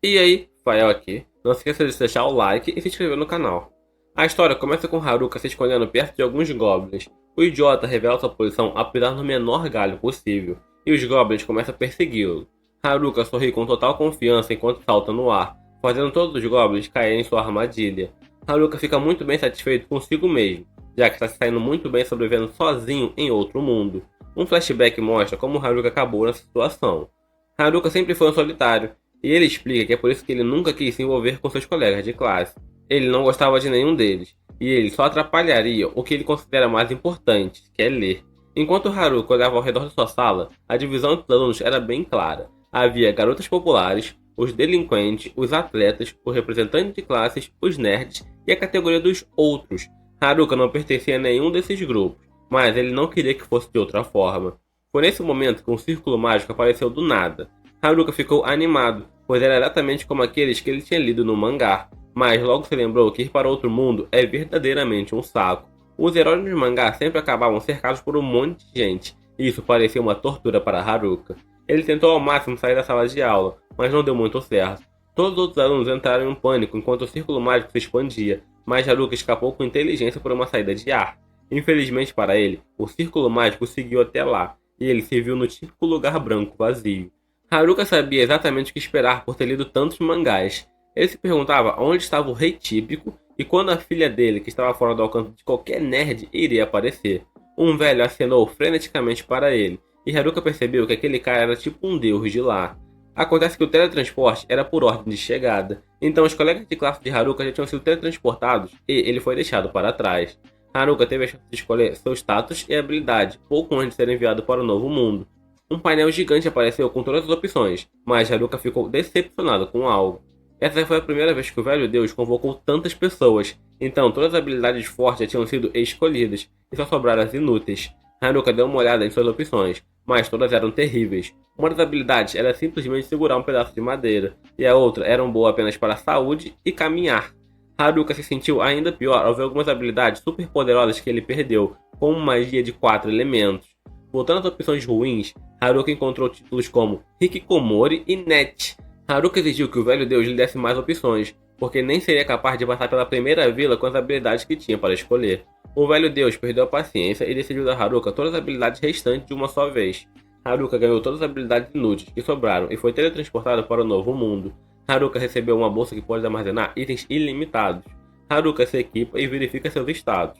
E aí, Fael aqui. Não se esqueça de deixar o like e se inscrever no canal. A história começa com Haruka se escondendo perto de alguns goblins. O idiota revela sua posição a pisar no menor galho possível, e os goblins começam a persegui-lo. Haruka sorri com total confiança enquanto salta no ar, fazendo todos os goblins caírem em sua armadilha. Haruka fica muito bem satisfeito consigo mesmo, já que está se saindo muito bem sobrevivendo sozinho em outro mundo. Um flashback mostra como Haruka acabou nessa situação. Haruka sempre foi um solitário, e ele explica que é por isso que ele nunca quis se envolver com seus colegas de classe. Ele não gostava de nenhum deles, e ele só atrapalharia o que ele considera mais importante, que é ler. Enquanto Haruka olhava ao redor de sua sala, a divisão entre alunos era bem clara. Havia garotas populares, os delinquentes, os atletas, os representantes de classes, os nerds e a categoria dos outros. Haruka não pertencia a nenhum desses grupos, mas ele não queria que fosse de outra forma. Foi nesse momento que um círculo mágico apareceu do nada. Haruka ficou animado, pois era exatamente como aqueles que ele tinha lido no mangá, mas logo se lembrou que ir para outro mundo é verdadeiramente um saco. Os heróis dos mangás sempre acabavam cercados por um monte de gente, e isso parecia uma tortura para Haruka. Ele tentou ao máximo sair da sala de aula, mas não deu muito certo. Todos os outros alunos entraram em um pânico enquanto o círculo mágico se expandia, mas Haruka escapou com inteligência por uma saída de ar. Infelizmente para ele, o círculo mágico seguiu até lá, e ele se viu no típico lugar branco vazio. Haruka sabia exatamente o que esperar por ter lido tantos mangás. Ele se perguntava onde estava o rei típico e quando a filha dele, que estava fora do alcance de qualquer nerd, iria aparecer. Um velho acenou freneticamente para ele, e Haruka percebeu que aquele cara era tipo um deus de lá. Acontece que o teletransporte era por ordem de chegada, então os colegas de classe de Haruka já tinham sido teletransportados e ele foi deixado para trás. Haruka teve a chance de escolher seu status e habilidade pouco antes de ser enviado para o novo mundo. Um painel gigante apareceu com todas as opções, mas Haruka ficou decepcionado com algo. Essa foi a primeira vez que o velho deus convocou tantas pessoas, então todas as habilidades fortes já tinham sido escolhidas, e só sobraram as inúteis. Haruka deu uma olhada em suas opções, mas todas eram terríveis. Uma das habilidades era simplesmente segurar um pedaço de madeira, e a outra era boa apenas para a saúde e caminhar. Haruka se sentiu ainda pior ao ver algumas habilidades super poderosas que ele perdeu, como magia de 4 elementos. Voltando às opções ruins, Haruka encontrou títulos como Hikikomori e Net. Haruka exigiu que o velho deus lhe desse mais opções, porque nem seria capaz de passar pela primeira vila com as habilidades que tinha para escolher. O velho deus perdeu a paciência e decidiu dar a Haruka todas as habilidades restantes de uma só vez. Haruka ganhou todas as habilidades inúteis que sobraram e foi teletransportado para o novo mundo. Haruka recebeu uma bolsa que pode armazenar itens ilimitados. Haruka se equipa e verifica seus status.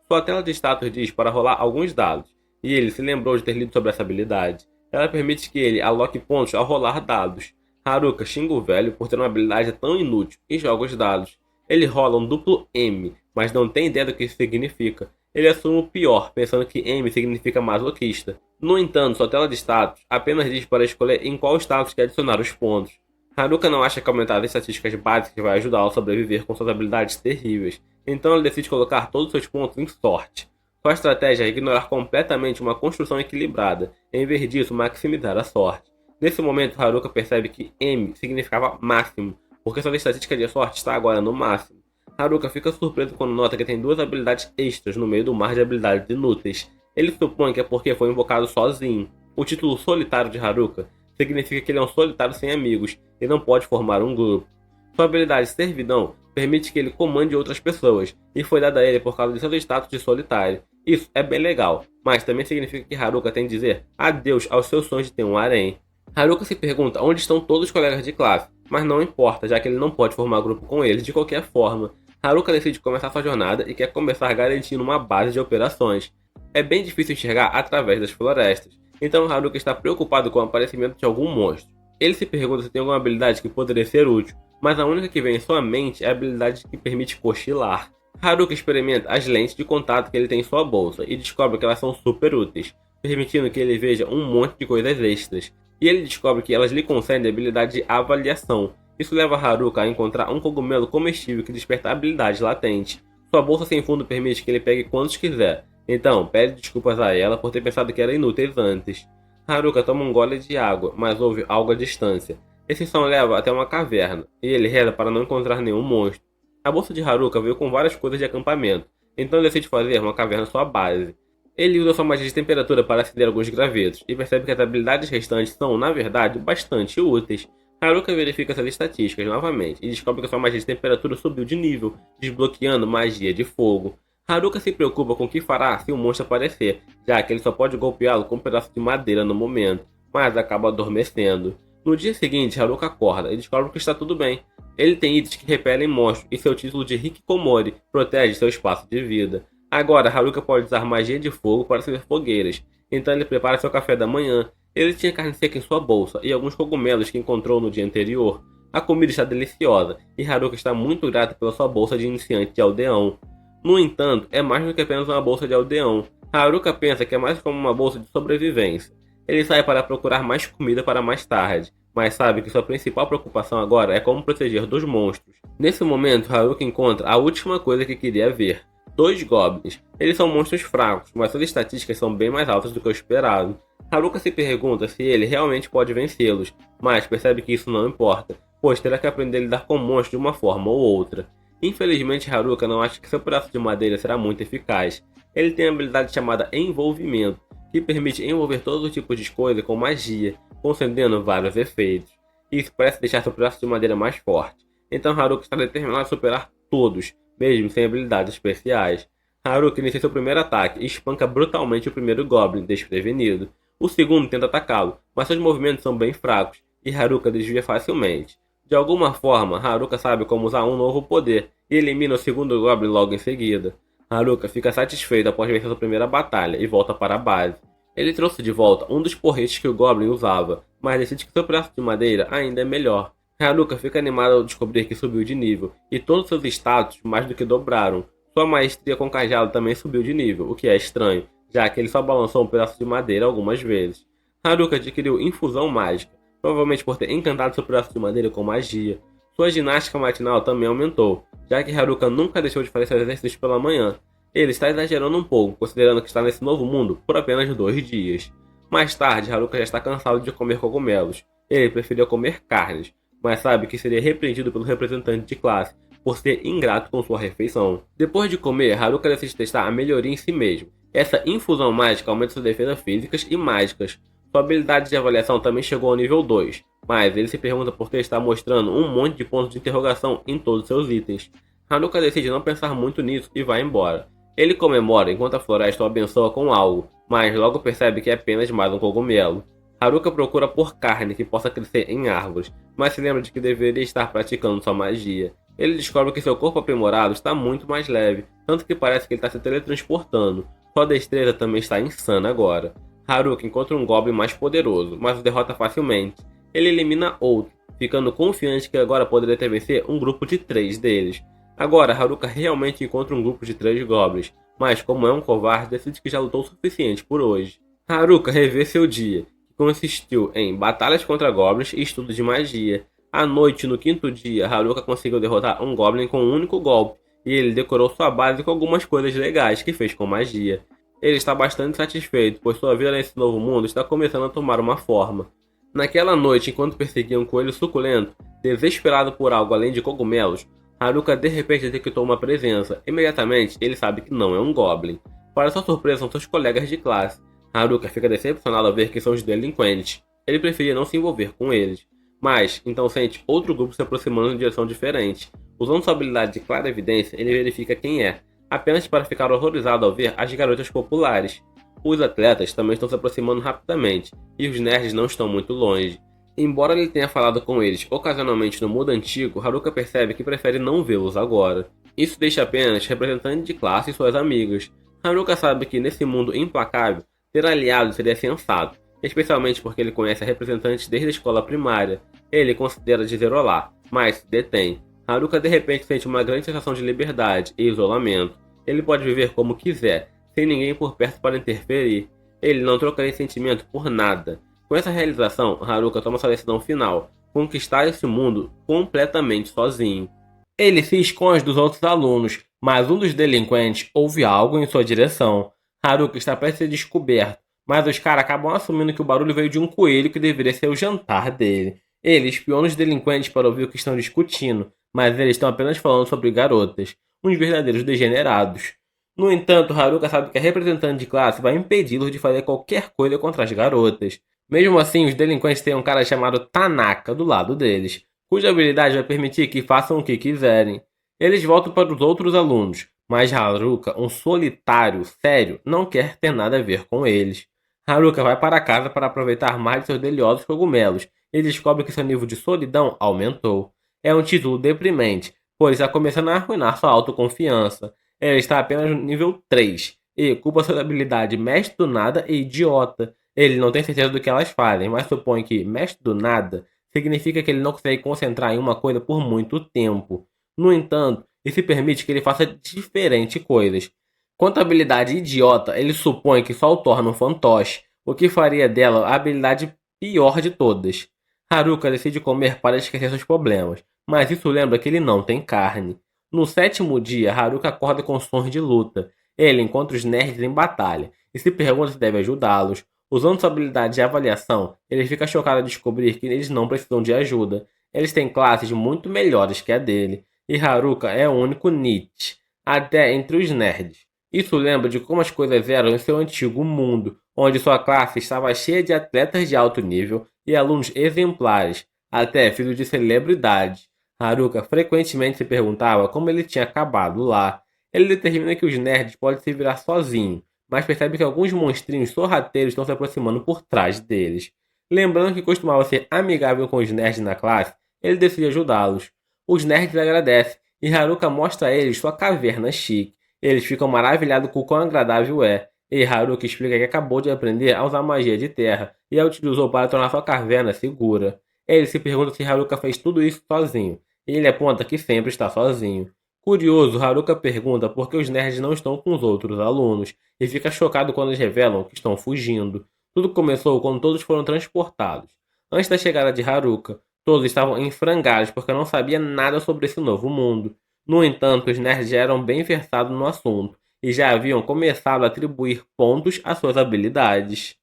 Sua tela de status diz para rolar alguns dados, e ele se lembrou de ter lido sobre essa habilidade. Ela permite que ele aloque pontos ao rolar dados. Haruka xinga o velho por ter uma habilidade tão inútil e joga os dados. Ele rola um duplo M, mas não tem ideia do que isso significa. Ele assume o pior, pensando que M significa masoquista. No entanto, sua tela de status apenas diz para escolher em qual status quer adicionar os pontos. Haruka não acha que aumentar as estatísticas básicas vai ajudá-lo a sobreviver com suas habilidades terríveis, então ele decide colocar todos os seus pontos em sorte. Sua estratégia é ignorar completamente uma construção equilibrada, e em vez disso maximizar a sorte. Nesse momento, Haruka percebe que M significava máximo, porque sua estatística de sorte está agora no máximo. Haruka fica surpreso quando nota que tem duas habilidades extras no meio do mar de habilidades inúteis. Ele supõe que é porque foi invocado sozinho. O título solitário de Haruka significa que ele é um solitário sem amigos e não pode formar um grupo. Sua habilidade servidão permite que ele comande outras pessoas, e foi dada a ele por causa de seu status de solitário. Isso é bem legal, mas também significa que Haruka tem de dizer adeus aos seus sonhos de ter um harém. Haruka se pergunta onde estão todos os colegas de classe, mas não importa, já que ele não pode formar grupo com eles de qualquer forma. Haruka decide começar sua jornada e quer começar garantindo uma base de operações. É bem difícil enxergar através das florestas, então Haruka está preocupado com o aparecimento de algum monstro. Ele se pergunta se tem alguma habilidade que poderia ser útil, mas a única que vem em sua mente é a habilidade que permite cochilar. Haruka experimenta as lentes de contato que ele tem em sua bolsa e descobre que elas são super úteis, permitindo que ele veja um monte de coisas extras. E ele descobre que elas lhe concedem a habilidade de avaliação. Isso leva Haruka a encontrar um cogumelo comestível que desperta habilidades latentes. Sua bolsa sem fundo permite que ele pegue quantos quiser, então pede desculpas a ela por ter pensado que eram inúteis antes. Haruka toma um gole de água, mas ouve algo à distância. Esse som leva até uma caverna, e ele reza para não encontrar nenhum monstro. A bolsa de Haruka veio com várias coisas de acampamento, então ele decide fazer uma caverna sua base. Ele usa sua magia de temperatura para acender alguns gravetos, e percebe que as habilidades restantes são, na verdade, bastante úteis. Haruka verifica essas estatísticas novamente e descobre que sua magia de temperatura subiu de nível, desbloqueando magia de fogo. Haruka se preocupa com o que fará se o monstro aparecer, já que ele só pode golpeá-lo com um pedaço de madeira no momento, mas acaba adormecendo. No dia seguinte, Haruka acorda e descobre que está tudo bem. Ele tem itens que repelem monstros e seu título de Hikikomori protege seu espaço de vida. Agora, Haruka pode usar magia de fogo para acender fogueiras, então ele prepara seu café da manhã. Ele tinha carne seca em sua bolsa e alguns cogumelos que encontrou no dia anterior. A comida está deliciosa e Haruka está muito grata pela sua bolsa de iniciante de aldeão. No entanto, é mais do que apenas uma bolsa de aldeão. Haruka pensa que é mais como uma bolsa de sobrevivência. Ele sai para procurar mais comida para mais tarde, mas sabe que sua principal preocupação agora é como proteger dos monstros. Nesse momento, Haruka encontra a última coisa que queria ver. 2 goblins. Eles são monstros fracos, mas suas estatísticas são bem mais altas do que o esperado. Haruka se pergunta se ele realmente pode vencê-los, mas percebe que isso não importa, pois terá que aprender a lidar com monstros de uma forma ou outra. Infelizmente, Haruka não acha que seu pedaço de madeira será muito eficaz. Ele tem a habilidade chamada Envolvimento, que permite envolver todos os tipos de coisa com magia, concedendo vários efeitos. Isso parece deixar seu pedaço de madeira mais forte. Então Haruka está determinado a superar todos, mesmo sem habilidades especiais. Haruka inicia seu primeiro ataque e espanca brutalmente o primeiro Goblin, desprevenido. O segundo tenta atacá-lo, mas seus movimentos são bem fracos, e Haruka desvia facilmente. De alguma forma, Haruka sabe como usar um novo poder, e elimina o segundo Goblin logo em seguida. Haruka fica satisfeito após vencer sua primeira batalha e volta para a base. Ele trouxe de volta um dos porretes que o Goblin usava, mas decide que seu pedaço de madeira ainda é melhor. Haruka fica animado ao descobrir que subiu de nível, e todos seus status mais do que dobraram. Sua maestria com cajado também subiu de nível, o que é estranho, já que ele só balançou um pedaço de madeira algumas vezes. Haruka adquiriu infusão mágica, provavelmente por ter encantado seu pedaço de madeira com magia. Sua ginástica matinal também aumentou, já que Haruka nunca deixou de fazer seus exercícios pela manhã. Ele está exagerando um pouco, considerando que está nesse novo mundo por apenas 2 dias. Mais tarde, Haruka já está cansado de comer cogumelos. Ele preferia comer carnes, mas sabe que seria repreendido pelo representante de classe por ser ingrato com sua refeição. Depois de comer, Haruka decide testar a melhoria em si mesmo. Essa infusão mágica aumenta suas defesas físicas e mágicas. Sua habilidade de avaliação também chegou ao nível 2, mas ele se pergunta por que está mostrando um monte de pontos de interrogação em todos seus itens. Haruka decide não pensar muito nisso e vai embora. Ele comemora enquanto a floresta o abençoa com algo, mas logo percebe que é apenas mais um cogumelo. Haruka procura por carne que possa crescer em árvores, mas se lembra de que deveria estar praticando sua magia. Ele descobre que seu corpo aprimorado está muito mais leve, tanto que parece que ele está se teletransportando. Sua destreza também está insana agora. Haruka encontra um Goblin mais poderoso, mas o derrota facilmente. Ele elimina outro, ficando confiante que agora poderia ter vencer um grupo de 3 deles. Agora, Haruka realmente encontra um grupo de 3 Goblins, mas como é um covarde, decide que já lutou o suficiente por hoje. Haruka revê seu dia, que consistiu em batalhas contra Goblins e estudo de magia. À noite, no 5º dia, Haruka conseguiu derrotar um Goblin com um único golpe, e ele decorou sua base com algumas coisas legais que fez com magia. Ele está bastante satisfeito, pois sua vida nesse novo mundo está começando a tomar uma forma. Naquela noite, enquanto perseguia um coelho suculento, desesperado por algo além de cogumelos, Haruka de repente detectou uma presença. Imediatamente, ele sabe que não é um Goblin. Para sua surpresa, são seus colegas de classe. Haruka fica decepcionado ao ver que são os delinquentes. Ele preferia não se envolver com eles. Mas, então sente outro grupo se aproximando em direção diferente. Usando sua habilidade de clara evidência, ele verifica quem é, apenas para ficar horrorizado ao ver as garotas populares. Os atletas também estão se aproximando rapidamente, e os nerds não estão muito longe. Embora ele tenha falado com eles ocasionalmente no mundo antigo, Haruka percebe que prefere não vê-los agora. Isso deixa apenas representantes de classe e suas amigas. Haruka sabe que nesse mundo implacável, ter aliados seria sensato, especialmente porque ele conhece representantes desde a escola primária. Ele considera dizer olá, mas se detém. Haruka de repente sente uma grande sensação de liberdade e isolamento. Ele pode viver como quiser, sem ninguém por perto para interferir. Ele não trocaria sentimento por nada. Com essa realização, Haruka toma sua decisão final, conquistar esse mundo completamente sozinho. Ele se esconde dos outros alunos, mas um dos delinquentes ouve algo em sua direção. Haruka está prestes a ser descoberto, mas os caras acabam assumindo que o barulho veio de um coelho que deveria ser o jantar dele. Ele espiona os delinquentes para ouvir o que estão discutindo, mas eles estão apenas falando sobre garotas, uns verdadeiros degenerados. No entanto, Haruka sabe que a representante de classe vai impedi-los de fazer qualquer coisa contra as garotas. Mesmo assim, os delinquentes têm um cara chamado Tanaka do lado deles, cuja habilidade vai permitir que façam o que quiserem. Eles voltam para os outros alunos, mas Haruka, um solitário sério, não quer ter nada a ver com eles. Haruka vai para casa para aproveitar mais de seus deliosos cogumelos e descobre que seu nível de solidão aumentou. É um título deprimente, pois está começando a arruinar sua autoconfiança. Ele está apenas no nível 3 e culpa sua habilidade mestre do nada e idiota. Ele não tem certeza do que elas fazem, mas supõe que mestre do nada significa que ele não consegue concentrar em uma coisa por muito tempo. No entanto, isso permite que ele faça diferentes coisas. Quanto à habilidade idiota, ele supõe que só o torna um fantoche, o que faria dela a habilidade pior de todas. Haruka decide comer para esquecer seus problemas, mas isso lembra que ele não tem carne. No sétimo dia, Haruka acorda com sons de luta. Ele encontra os nerds em batalha e se pergunta se deve ajudá-los. Usando sua habilidade de avaliação, ele fica chocado ao descobrir que eles não precisam de ajuda. Eles têm classes muito melhores que a dele, e Haruka é o único Nietzsche, até entre os nerds. Isso lembra de como as coisas eram em seu antigo mundo, onde sua classe estava cheia de atletas de alto nível e alunos exemplares, até filhos de celebridades. Haruka frequentemente se perguntava como ele tinha acabado lá. Ele determina que os nerds podem se virar sozinhos, mas percebe que alguns monstrinhos sorrateiros estão se aproximando por trás deles. Lembrando que costumava ser amigável com os nerds na classe, ele decide ajudá-los. Os nerds agradecem e Haruka mostra a eles sua caverna chique. Eles ficam maravilhados com o quão agradável é, e Haruka explica que acabou de aprender a usar magia de terra e a utilizou para tornar sua caverna segura. Ele se pergunta se Haruka fez tudo isso sozinho, e ele aponta que sempre está sozinho. Curioso, Haruka pergunta por que os nerds não estão com os outros alunos, e fica chocado quando eles revelam que estão fugindo. Tudo começou quando todos foram transportados. Antes da chegada de Haruka, todos estavam em frangalhos porque não sabiam nada sobre esse novo mundo. No entanto, os nerds já eram bem versados no assunto e já haviam começado a atribuir pontos às suas habilidades.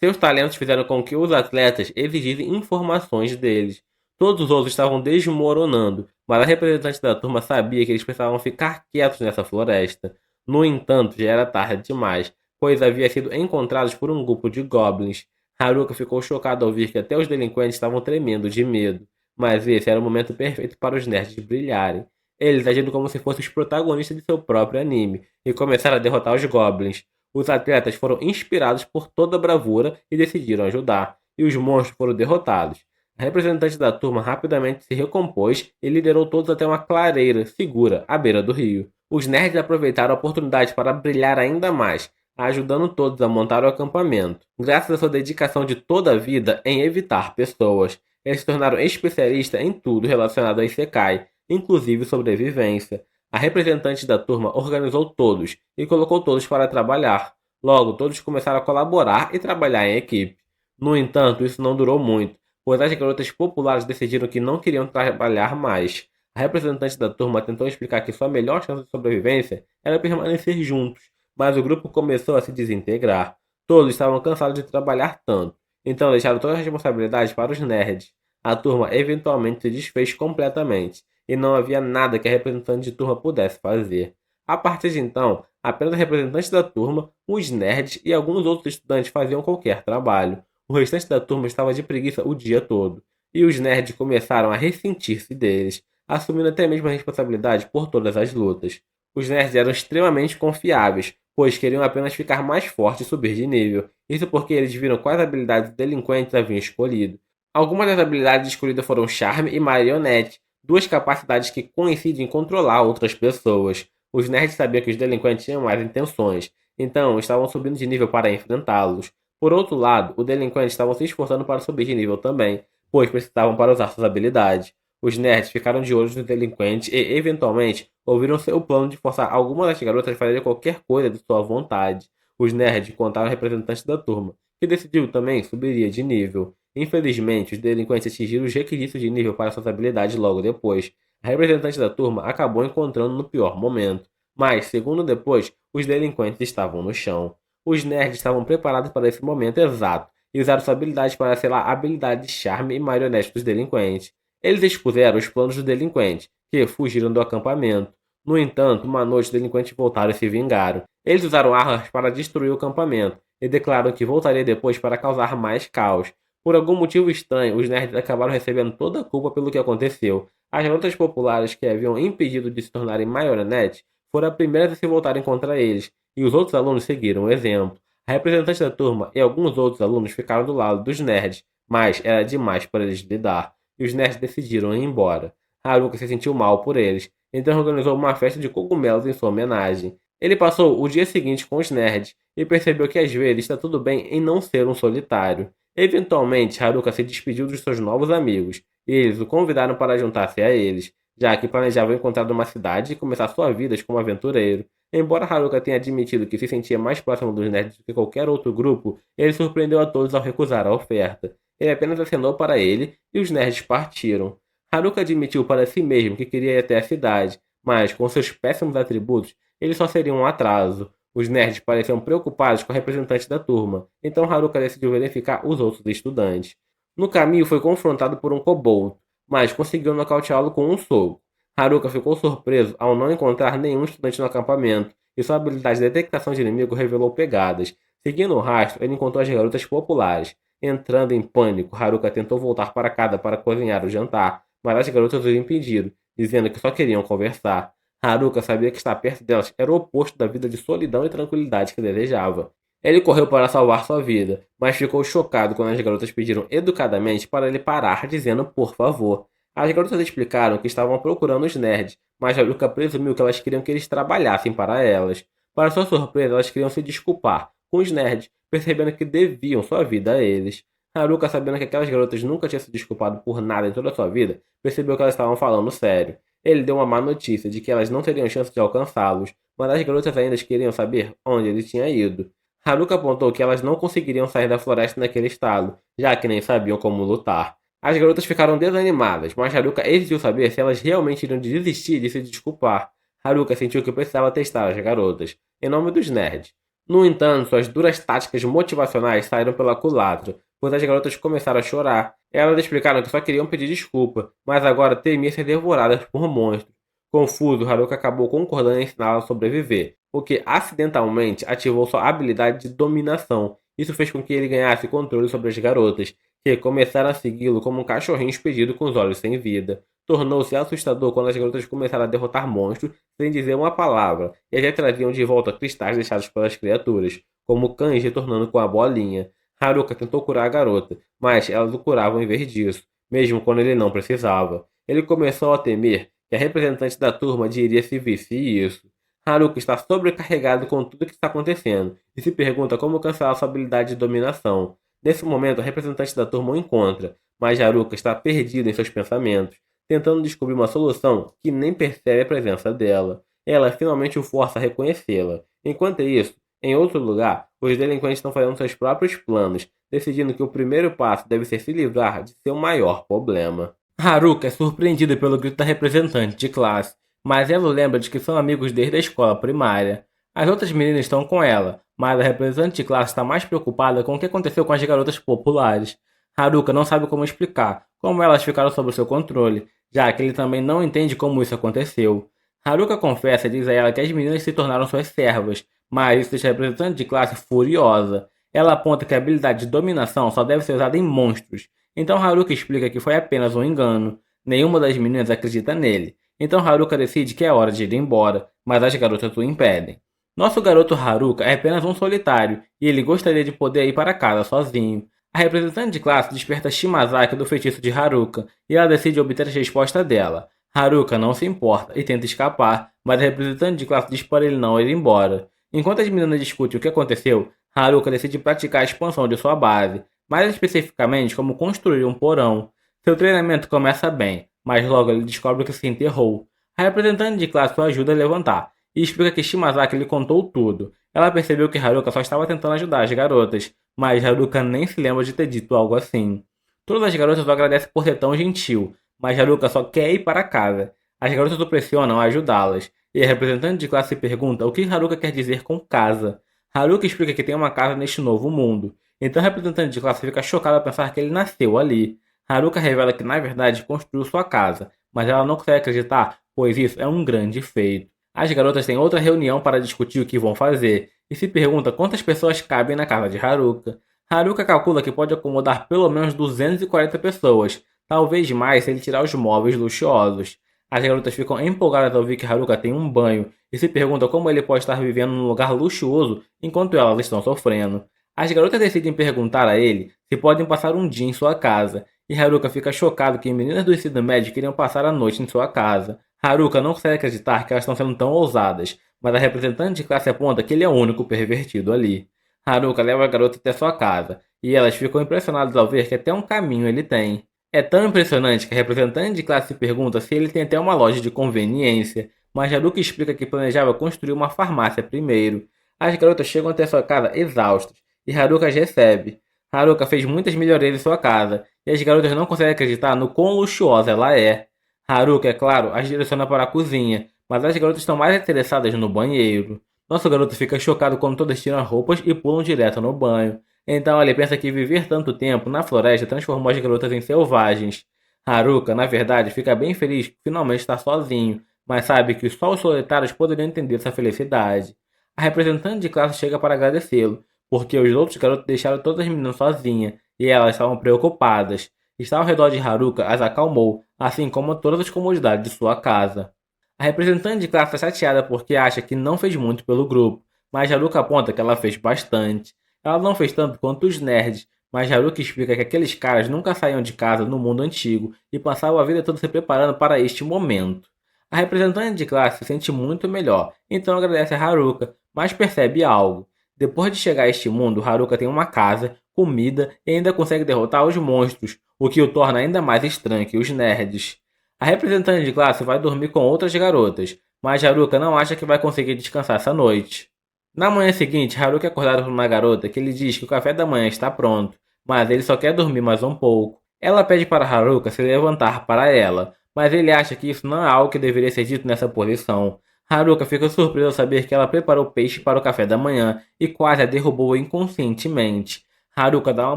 Seus talentos fizeram com que os atletas exigissem informações deles. Todos os outros estavam desmoronando, mas a representante da turma sabia que eles precisavam ficar quietos nessa floresta. No entanto, já era tarde demais, pois havia sido encontrados por um grupo de goblins. Haruka ficou chocado ao ver que até os delinquentes estavam tremendo de medo, mas esse era o momento perfeito para os nerds brilharem. Eles agindo como se fossem os protagonistas de seu próprio anime e começaram a derrotar os goblins. Os atletas foram inspirados por toda a bravura e decidiram ajudar, e os monstros foram derrotados. A representante da turma rapidamente se recompôs e liderou todos até uma clareira segura à beira do rio. Os nerds aproveitaram a oportunidade para brilhar ainda mais, ajudando todos a montar o acampamento. Graças à sua dedicação de toda a vida em evitar pessoas, eles se tornaram especialistas em tudo relacionado a Isekai, inclusive sobrevivência. A representante da turma organizou todos e colocou todos para trabalhar. Logo, todos começaram a colaborar e trabalhar em equipe. No entanto, isso não durou muito, pois as garotas populares decidiram que não queriam trabalhar mais. A representante da turma tentou explicar que sua melhor chance de sobrevivência era permanecer juntos, mas o grupo começou a se desintegrar. Todos estavam cansados de trabalhar tanto, então deixaram todas as responsabilidades para os nerds. A turma eventualmente se desfez completamente, e não havia nada que a representante de turma pudesse fazer. A partir de então, apenas a representante da turma, os nerds e alguns outros estudantes faziam qualquer trabalho. O restante da turma estava de preguiça o dia todo, e os nerds começaram a ressentir-se deles, assumindo até mesmo a responsabilidade por todas as lutas. Os nerds eram extremamente confiáveis, pois queriam apenas ficar mais fortes e subir de nível, isso porque eles viram quais habilidades os delinquentes haviam escolhido. Algumas das habilidades escolhidas foram Charme e Marionete, duas capacidades que coincidem em controlar outras pessoas. Os nerds sabiam que os delinquentes tinham mais intenções, então estavam subindo de nível para enfrentá-los. Por outro lado, os delinquentes estavam se esforçando para subir de nível também, pois precisavam para usar suas habilidades. Os nerds ficaram de olho nos delinquentes e, eventualmente, ouviram seu plano de forçar algumas das garotas a fazerem qualquer coisa de sua vontade. Os nerds contaram ao representante da turma, que decidiu também subiria de nível. Infelizmente, os delinquentes atingiram os requisitos de nível para suas habilidades logo depois. A representante da turma acabou encontrando no pior momento, mas, segundo depois, os delinquentes estavam no chão. Os nerds estavam preparados para esse momento exato e usaram sua habilidade para selar a habilidade de charme e marionete dos delinquentes. Eles expuseram os planos dos delinquentes, que fugiram do acampamento. No entanto, uma noite os delinquentes voltaram e se vingaram. Eles usaram armas para destruir o acampamento e declarou que voltaria depois para causar mais caos. Por algum motivo estranho, os nerds acabaram recebendo toda a culpa pelo que aconteceu. As garotas populares que haviam impedido de se tornarem marionetes foram as primeiras a se voltarem contra eles, e os outros alunos seguiram o exemplo. A representante da turma e alguns outros alunos ficaram do lado dos nerds, mas era demais para eles lidar, e os nerds decidiram ir embora. Haruka se sentiu mal por eles, então organizou uma festa de cogumelos em sua homenagem. Ele passou o dia seguinte com os nerds e percebeu que às vezes está tudo bem em não ser um solitário. Eventualmente, Haruka se despediu dos seus novos amigos, e eles o convidaram para juntar-se a eles, já que planejavam encontrar uma cidade e começar sua vida como aventureiro. Embora Haruka tenha admitido que se sentia mais próximo dos nerds do que qualquer outro grupo, ele surpreendeu a todos ao recusar a oferta. Ele apenas acenou para ele e os nerds partiram. Haruka admitiu para si mesmo que queria ir até a cidade, mas com seus péssimos atributos, ele só seria um atraso. Os nerds pareciam preocupados com a representante da turma, então Haruka decidiu verificar os outros estudantes. No caminho foi confrontado por um kobold, mas conseguiu nocauteá-lo com um soco. Haruka ficou surpreso ao não encontrar nenhum estudante no acampamento, e sua habilidade de detectação de inimigo revelou pegadas. Seguindo o rastro, ele encontrou as garotas populares. Entrando em pânico, Haruka tentou voltar para casa para cozinhar o jantar, mas as garotas o impediram, dizendo que só queriam conversar. Haruka sabia que estar perto delas era o oposto da vida de solidão e tranquilidade que desejava. Ele correu para salvar sua vida, mas ficou chocado quando as garotas pediram educadamente para ele parar, dizendo por favor. As garotas explicaram que estavam procurando os nerds, mas Haruka presumiu que elas queriam que eles trabalhassem para elas. Para sua surpresa, elas queriam se desculpar com os nerds, percebendo que deviam sua vida a eles. Haruka, sabendo que aquelas garotas nunca tinham se desculpado por nada em toda a sua vida, percebeu que elas estavam falando sério. Ele deu uma má notícia de que elas não teriam chance de alcançá-los, mas as garotas ainda queriam saber onde ele tinha ido. Haruka apontou que elas não conseguiriam sair da floresta naquele estado, já que nem sabiam como lutar. As garotas ficaram desanimadas, mas Haruka exigiu saber se elas realmente iriam desistir de se desculpar. Haruka sentiu que precisava testar as garotas, em nome dos nerds. No entanto, suas duras táticas motivacionais saíram pela culatra, pois as garotas começaram a chorar. Elas explicaram que só queriam pedir desculpa, mas agora temiam ser devoradas por monstros. Confuso, Haruka acabou concordando em ensiná-las a sobreviver, o que acidentalmente ativou sua habilidade de dominação. Isso fez com que ele ganhasse controle sobre as garotas, que começaram a segui-lo como um cachorrinho expedido com os olhos sem vida. Tornou-se assustador quando as garotas começaram a derrotar monstros sem dizer uma palavra, e até traziam de volta cristais deixados pelas criaturas, como cães retornando com a bolinha. Haruka tentou curar a garota, mas elas o curavam em vez disso, mesmo quando ele não precisava. Ele começou a temer que a representante da turma diria se visse isso. Haruka está sobrecarregado com tudo o que está acontecendo e se pergunta como cancelar sua habilidade de dominação. Nesse momento, a representante da turma o encontra, mas Haruka está perdido em seus pensamentos, tentando descobrir uma solução que nem percebe a presença dela. Ela finalmente o força a reconhecê-la. Enquanto isso, em outro lugar, os delinquentes estão fazendo seus próprios planos, decidindo que o primeiro passo deve ser se livrar de seu maior problema. Haruka é surpreendida pelo grito da representante de classe, mas ela lembra de que são amigos desde a escola primária. As outras meninas estão com ela, mas a representante de classe está mais preocupada com o que aconteceu com as garotas populares. Haruka não sabe como explicar como elas ficaram sob seu controle, já que ele também não entende como isso aconteceu. Haruka confessa e diz a ela que as meninas se tornaram suas servas, mas isso deixa a representante de classe furiosa. Ela aponta que a habilidade de dominação só deve ser usada em monstros, então Haruka explica que foi apenas um engano. Nenhuma das meninas acredita nele, então Haruka decide que é hora de ir embora, mas as garotas o impedem. Nosso garoto Haruka é apenas um solitário, e ele gostaria de poder ir para casa sozinho. A representante de classe desperta Shimazaki do feitiço de Haruka, e ela decide obter a resposta dela. Haruka não se importa e tenta escapar, mas a representante de classe diz para ele não ir embora. Enquanto as meninas discutem o que aconteceu, Haruka decide praticar a expansão de sua base, mais especificamente como construir um porão. Seu treinamento começa bem, mas logo ele descobre que se enterrou. A representante de classe o ajuda a levantar, e explica que Shimazaki lhe contou tudo. Ela percebeu que Haruka só estava tentando ajudar as garotas, mas Haruka nem se lembra de ter dito algo assim. Todas as garotas o agradecem por ser tão gentil, mas Haruka só quer ir para casa. As garotas o pressionam a ajudá-las, e a representante de classe pergunta o que Haruka quer dizer com casa. Haruka explica que tem uma casa neste novo mundo, então a representante de classe fica chocada ao pensar que ele nasceu ali. Haruka revela que na verdade construiu sua casa, mas ela não consegue acreditar, pois isso é um grande feito. As garotas têm outra reunião para discutir o que vão fazer, e se pergunta quantas pessoas cabem na casa de Haruka. Haruka calcula que pode acomodar pelo menos 240 pessoas, talvez mais se ele tirar os móveis luxuosos. As garotas ficam empolgadas ao ver que Haruka tem um banho e se perguntam como ele pode estar vivendo num lugar luxuoso enquanto elas estão sofrendo. As garotas decidem perguntar a ele se podem passar um dia em sua casa, e Haruka fica chocado que meninas do ensino médio queriam passar a noite em sua casa. Haruka não consegue acreditar que elas estão sendo tão ousadas, mas a representante de classe aponta que ele é o único pervertido ali. Haruka leva a garota até sua casa, e elas ficam impressionadas ao ver que até um caminho ele tem. É tão impressionante que a representante de classe se pergunta se ele tem até uma loja de conveniência, mas Haruka explica que planejava construir uma farmácia primeiro. As garotas chegam até sua casa exaustas, e Haruka as recebe. Haruka fez muitas melhorias em sua casa, e as garotas não conseguem acreditar no quão luxuosa ela é. Haruka, é claro, as direciona para a cozinha, mas as garotas estão mais interessadas no banheiro. Nosso garoto fica chocado quando todas tiram as roupas e pulam direto no banho. Então ele pensa que viver tanto tempo na floresta transformou as garotas em selvagens. Haruka, na verdade, fica bem feliz que finalmente está sozinho, mas sabe que só os solitários poderiam entender essa felicidade. A representante de classe chega para agradecê-lo, porque os outros garotos deixaram todas as meninas sozinhas, e elas estavam preocupadas. Estar ao redor de Haruka as acalmou, assim como todas as comodidades de sua casa. A representante de classe está chateada porque acha que não fez muito pelo grupo, mas Haruka aponta que ela fez bastante. Ela não fez tanto quanto os nerds, mas Haruka explica que aqueles caras nunca saíam de casa no mundo antigo e passavam a vida toda se preparando para este momento. A representante de classe se sente muito melhor, então agradece a Haruka, mas percebe algo. Depois de chegar a este mundo, Haruka tem uma casa, comida e ainda consegue derrotar os monstros, o que o torna ainda mais estranho que os nerds. A representante de classe vai dormir com outras garotas, mas Haruka não acha que vai conseguir descansar essa noite. Na manhã seguinte, Haruka é acordado por uma garota que lhe diz que o café da manhã está pronto, mas ele só quer dormir mais um pouco. Ela pede para Haruka se levantar para ela, mas ele acha que isso não é algo que deveria ser dito nessa posição. Haruka fica surpresa ao saber que ela preparou peixe para o café da manhã e quase a derrubou inconscientemente. Haruka dá uma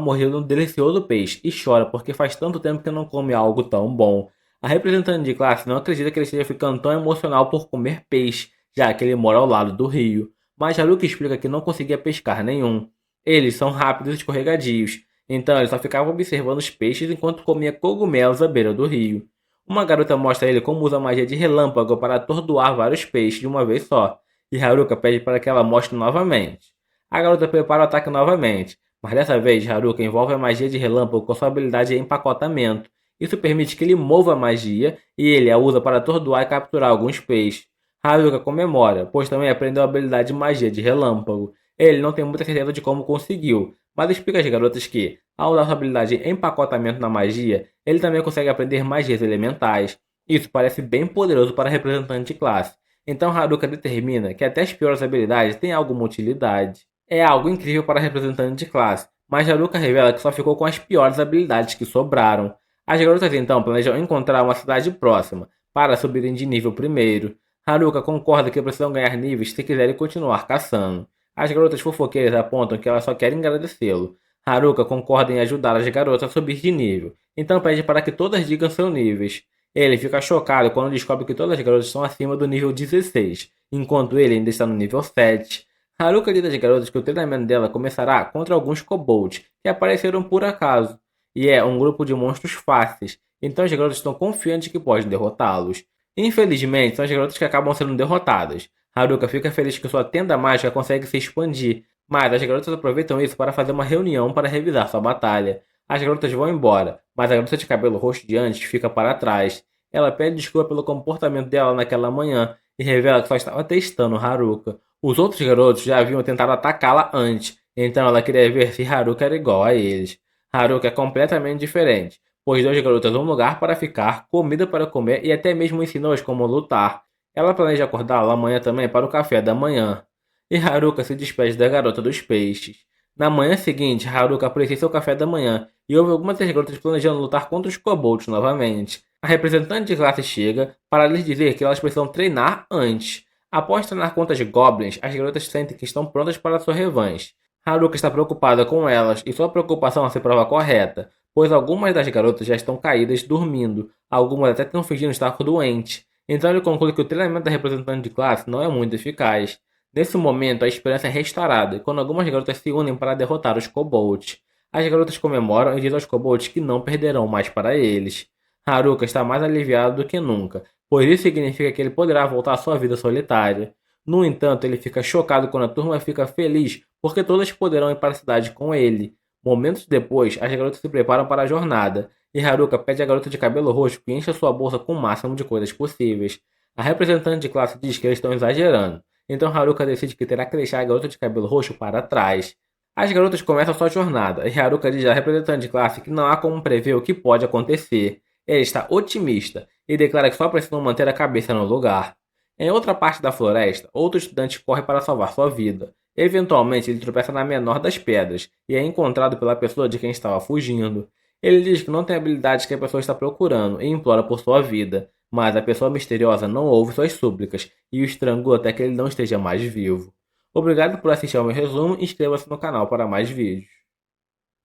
mordida no delicioso peixe e chora porque faz tanto tempo que não come algo tão bom. A representante de classe não acredita que ele esteja ficando tão emocional por comer peixe, já que ele mora ao lado do rio. Mas Haruka explica que não conseguia pescar nenhum. Eles são rápidos e escorregadios, então ele só ficava observando os peixes enquanto comia cogumelos à beira do rio. Uma garota mostra a ele como usa magia de relâmpago para atordoar vários peixes de uma vez só, e Haruka pede para que ela mostre novamente. A garota prepara o ataque novamente, mas dessa vez Haruka envolve a magia de relâmpago com sua habilidade de empacotamento. Isso permite que ele mova a magia e ele a usa para atordoar e capturar alguns peixes. Haruka comemora, pois também aprendeu a habilidade de magia de relâmpago. Ele não tem muita certeza de como conseguiu, mas explica às garotas que, ao usar sua habilidade de empacotamento na magia, ele também consegue aprender magias elementais. Isso parece bem poderoso para representante de classe. Então Haruka determina que até as piores habilidades têm alguma utilidade. É algo incrível para representante de classe, mas Haruka revela que só ficou com as piores habilidades que sobraram. As garotas então planejam encontrar uma cidade próxima, para subirem de nível primeiro. Haruka concorda que precisam ganhar níveis se quiserem continuar caçando. As garotas fofoqueiras apontam que elas só querem agradecê-lo. Haruka concorda em ajudar as garotas a subir de nível, então pede para que todas digam seus níveis. Ele fica chocado quando descobre que todas as garotas estão acima do nível 16, enquanto ele ainda está no nível 7. Haruka diz às garotas que o treinamento dela começará contra alguns kobolds, que apareceram por acaso, e é um grupo de monstros fáceis, então as garotas estão confiantes que podem derrotá-los. Infelizmente, são as garotas que acabam sendo derrotadas. Haruka fica feliz que sua tenda mágica consegue se expandir, mas as garotas aproveitam isso para fazer uma reunião para revisar sua batalha. As garotas vão embora, mas a garota de cabelo roxo de antes fica para trás. Ela pede desculpa pelo comportamento dela naquela manhã e revela que só estava testando Haruka. Os outros garotos já haviam tentado atacá-la antes, então ela queria ver se Haruka era igual a eles. Haruka é completamente diferente, pois dois garotas um lugar para ficar, comida para comer e até mesmo ensinou-as como lutar. Ela planeja acordá-la amanhã também para o café da manhã. E Haruka se despede da garota dos peixes. Na manhã seguinte, Haruka aprecia seu café da manhã e ouve algumas das garotas planejando lutar contra os kobolds novamente. A representante de classe chega para lhes dizer que elas precisam treinar antes. Após treinar contra os goblins, as garotas sentem que estão prontas para sua revanche. Haruka está preocupada com elas e sua preocupação se prova correta, pois algumas das garotas já estão caídas dormindo, algumas até estão fingindo estar doentes. Então ele conclui que o treinamento da representante de classe não é muito eficaz. Nesse momento, a esperança é restaurada, e quando algumas garotas se unem para derrotar os kobolds. As garotas comemoram e dizem aos kobolds que não perderão mais para eles. Haruka está mais aliviado do que nunca, pois isso significa que ele poderá voltar à sua vida solitária. No entanto, ele fica chocado quando a turma fica feliz porque todas poderão ir para a cidade com ele. Momentos depois, as garotas se preparam para a jornada, e Haruka pede à garota de cabelo roxo que encha sua bolsa com o máximo de coisas possíveis. A representante de classe diz que eles estão exagerando, então Haruka decide que terá que deixar a garota de cabelo roxo para trás. As garotas começam sua jornada, e Haruka diz à representante de classe que não há como prever o que pode acontecer. Ele está otimista e declara que só precisam manter a cabeça no lugar. Em outra parte da floresta, outro estudante corre para salvar sua vida. Eventualmente, ele tropeça na menor das pedras e é encontrado pela pessoa de quem estava fugindo. Ele diz que não tem habilidades que a pessoa está procurando e implora por sua vida, mas a pessoa misteriosa não ouve suas súplicas e o estrangula até que ele não esteja mais vivo. Obrigado por assistir ao meu resumo e inscreva-se no canal para mais vídeos.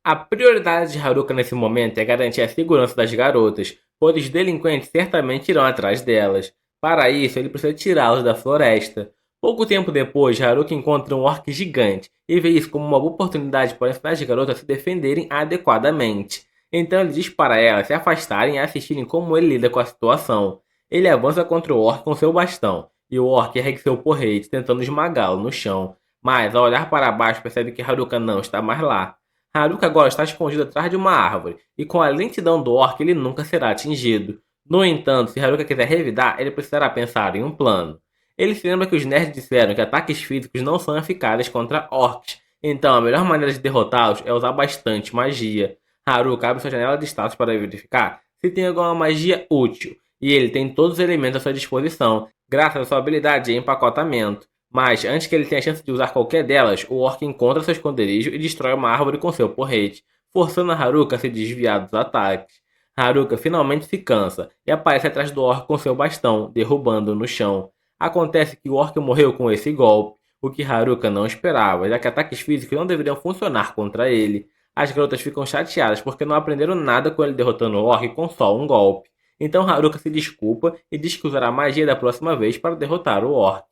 A prioridade de Haruka nesse momento é garantir a segurança das garotas, pois os delinquentes certamente irão atrás delas. Para isso, ele precisa tirá-las da floresta. Pouco tempo depois, Haruka encontra um orc gigante e vê isso como uma boa oportunidade para ensinar as garotas a se defenderem adequadamente. Então ele diz para elas se afastarem e assistirem como ele lida com a situação. Ele avança contra o orc com seu bastão, e o orc ergue seu porrete tentando esmagá-lo no chão. Mas ao olhar para baixo percebe que Haruka não está mais lá. Haruka agora está escondido atrás de uma árvore, e com a lentidão do orc ele nunca será atingido. No entanto, se Haruka quiser revidar, ele precisará pensar em um plano. Ele se lembra que os nerds disseram que ataques físicos não são eficazes contra orcs, então a melhor maneira de derrotá-los é usar bastante magia. Haruka abre sua janela de status para verificar se tem alguma magia útil, e ele tem todos os elementos à sua disposição, graças à sua habilidade de empacotamento. Mas, antes que ele tenha a chance de usar qualquer delas, o orc encontra seu esconderijo e destrói uma árvore com seu porrete, forçando a Haruka a se desviar dos ataques. Haruka finalmente se cansa e aparece atrás do orc com seu bastão, derrubando-o no chão. Acontece que o orc morreu com esse golpe, o que Haruka não esperava, já que ataques físicos não deveriam funcionar contra ele. As garotas ficam chateadas porque não aprenderam nada com ele derrotando o orc com só um golpe. Então Haruka se desculpa e diz que usará magia da próxima vez para derrotar o orc.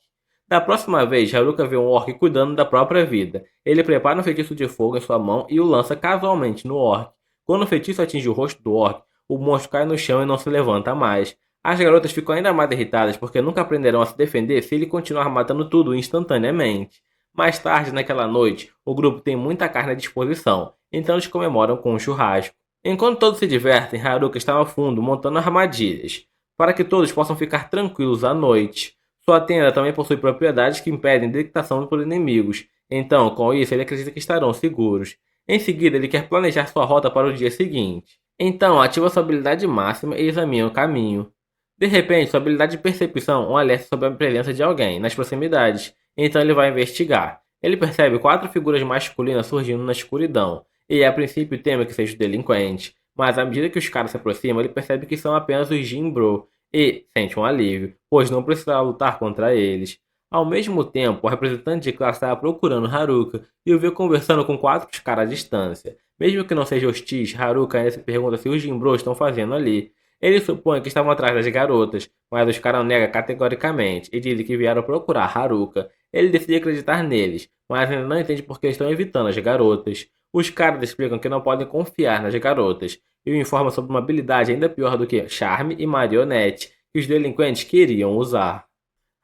Da próxima vez, Haruka vê um orc cuidando da própria vida. Ele prepara um feitiço de fogo em sua mão e o lança casualmente no orc. Quando o feitiço atinge o rosto do orc, o monstro cai no chão e não se levanta mais. As garotas ficam ainda mais irritadas porque nunca aprenderão a se defender se ele continuar matando tudo instantaneamente. Mais tarde, naquela noite, o grupo tem muita carne à disposição, então eles comemoram com um churrasco. Enquanto todos se divertem, Haruka está ao fundo montando armadilhas, para que todos possam ficar tranquilos à noite. Sua tenda também possui propriedades que impedem detectação por inimigos, então com isso ele acredita que estarão seguros. Em seguida, ele quer planejar sua rota para o dia seguinte. Então ativa sua habilidade máxima e examina o caminho. De repente, sua habilidade de percepção o alerta sobre a presença de alguém nas proximidades, então ele vai investigar. Ele percebe 4 figuras masculinas surgindo na escuridão, e a princípio teme que sejam delinquentes, mas à medida que os caras se aproximam, ele percebe que são apenas os Jinbro, e sente um alívio, pois não precisará lutar contra eles. Ao mesmo tempo, o representante de classe estava procurando Haruka e o viu conversando com 4 caras à distância. Mesmo que não seja hostis, Haruka ainda se pergunta se os Jinbro estão fazendo ali. Ele supõe que estavam atrás das garotas, mas os caras negam categoricamente e dizem que vieram procurar Haruka. Ele decide acreditar neles, mas ainda não entende por que estão evitando as garotas. Os caras explicam que não podem confiar nas garotas e o informam sobre uma habilidade ainda pior do que charme e marionete que os delinquentes queriam usar.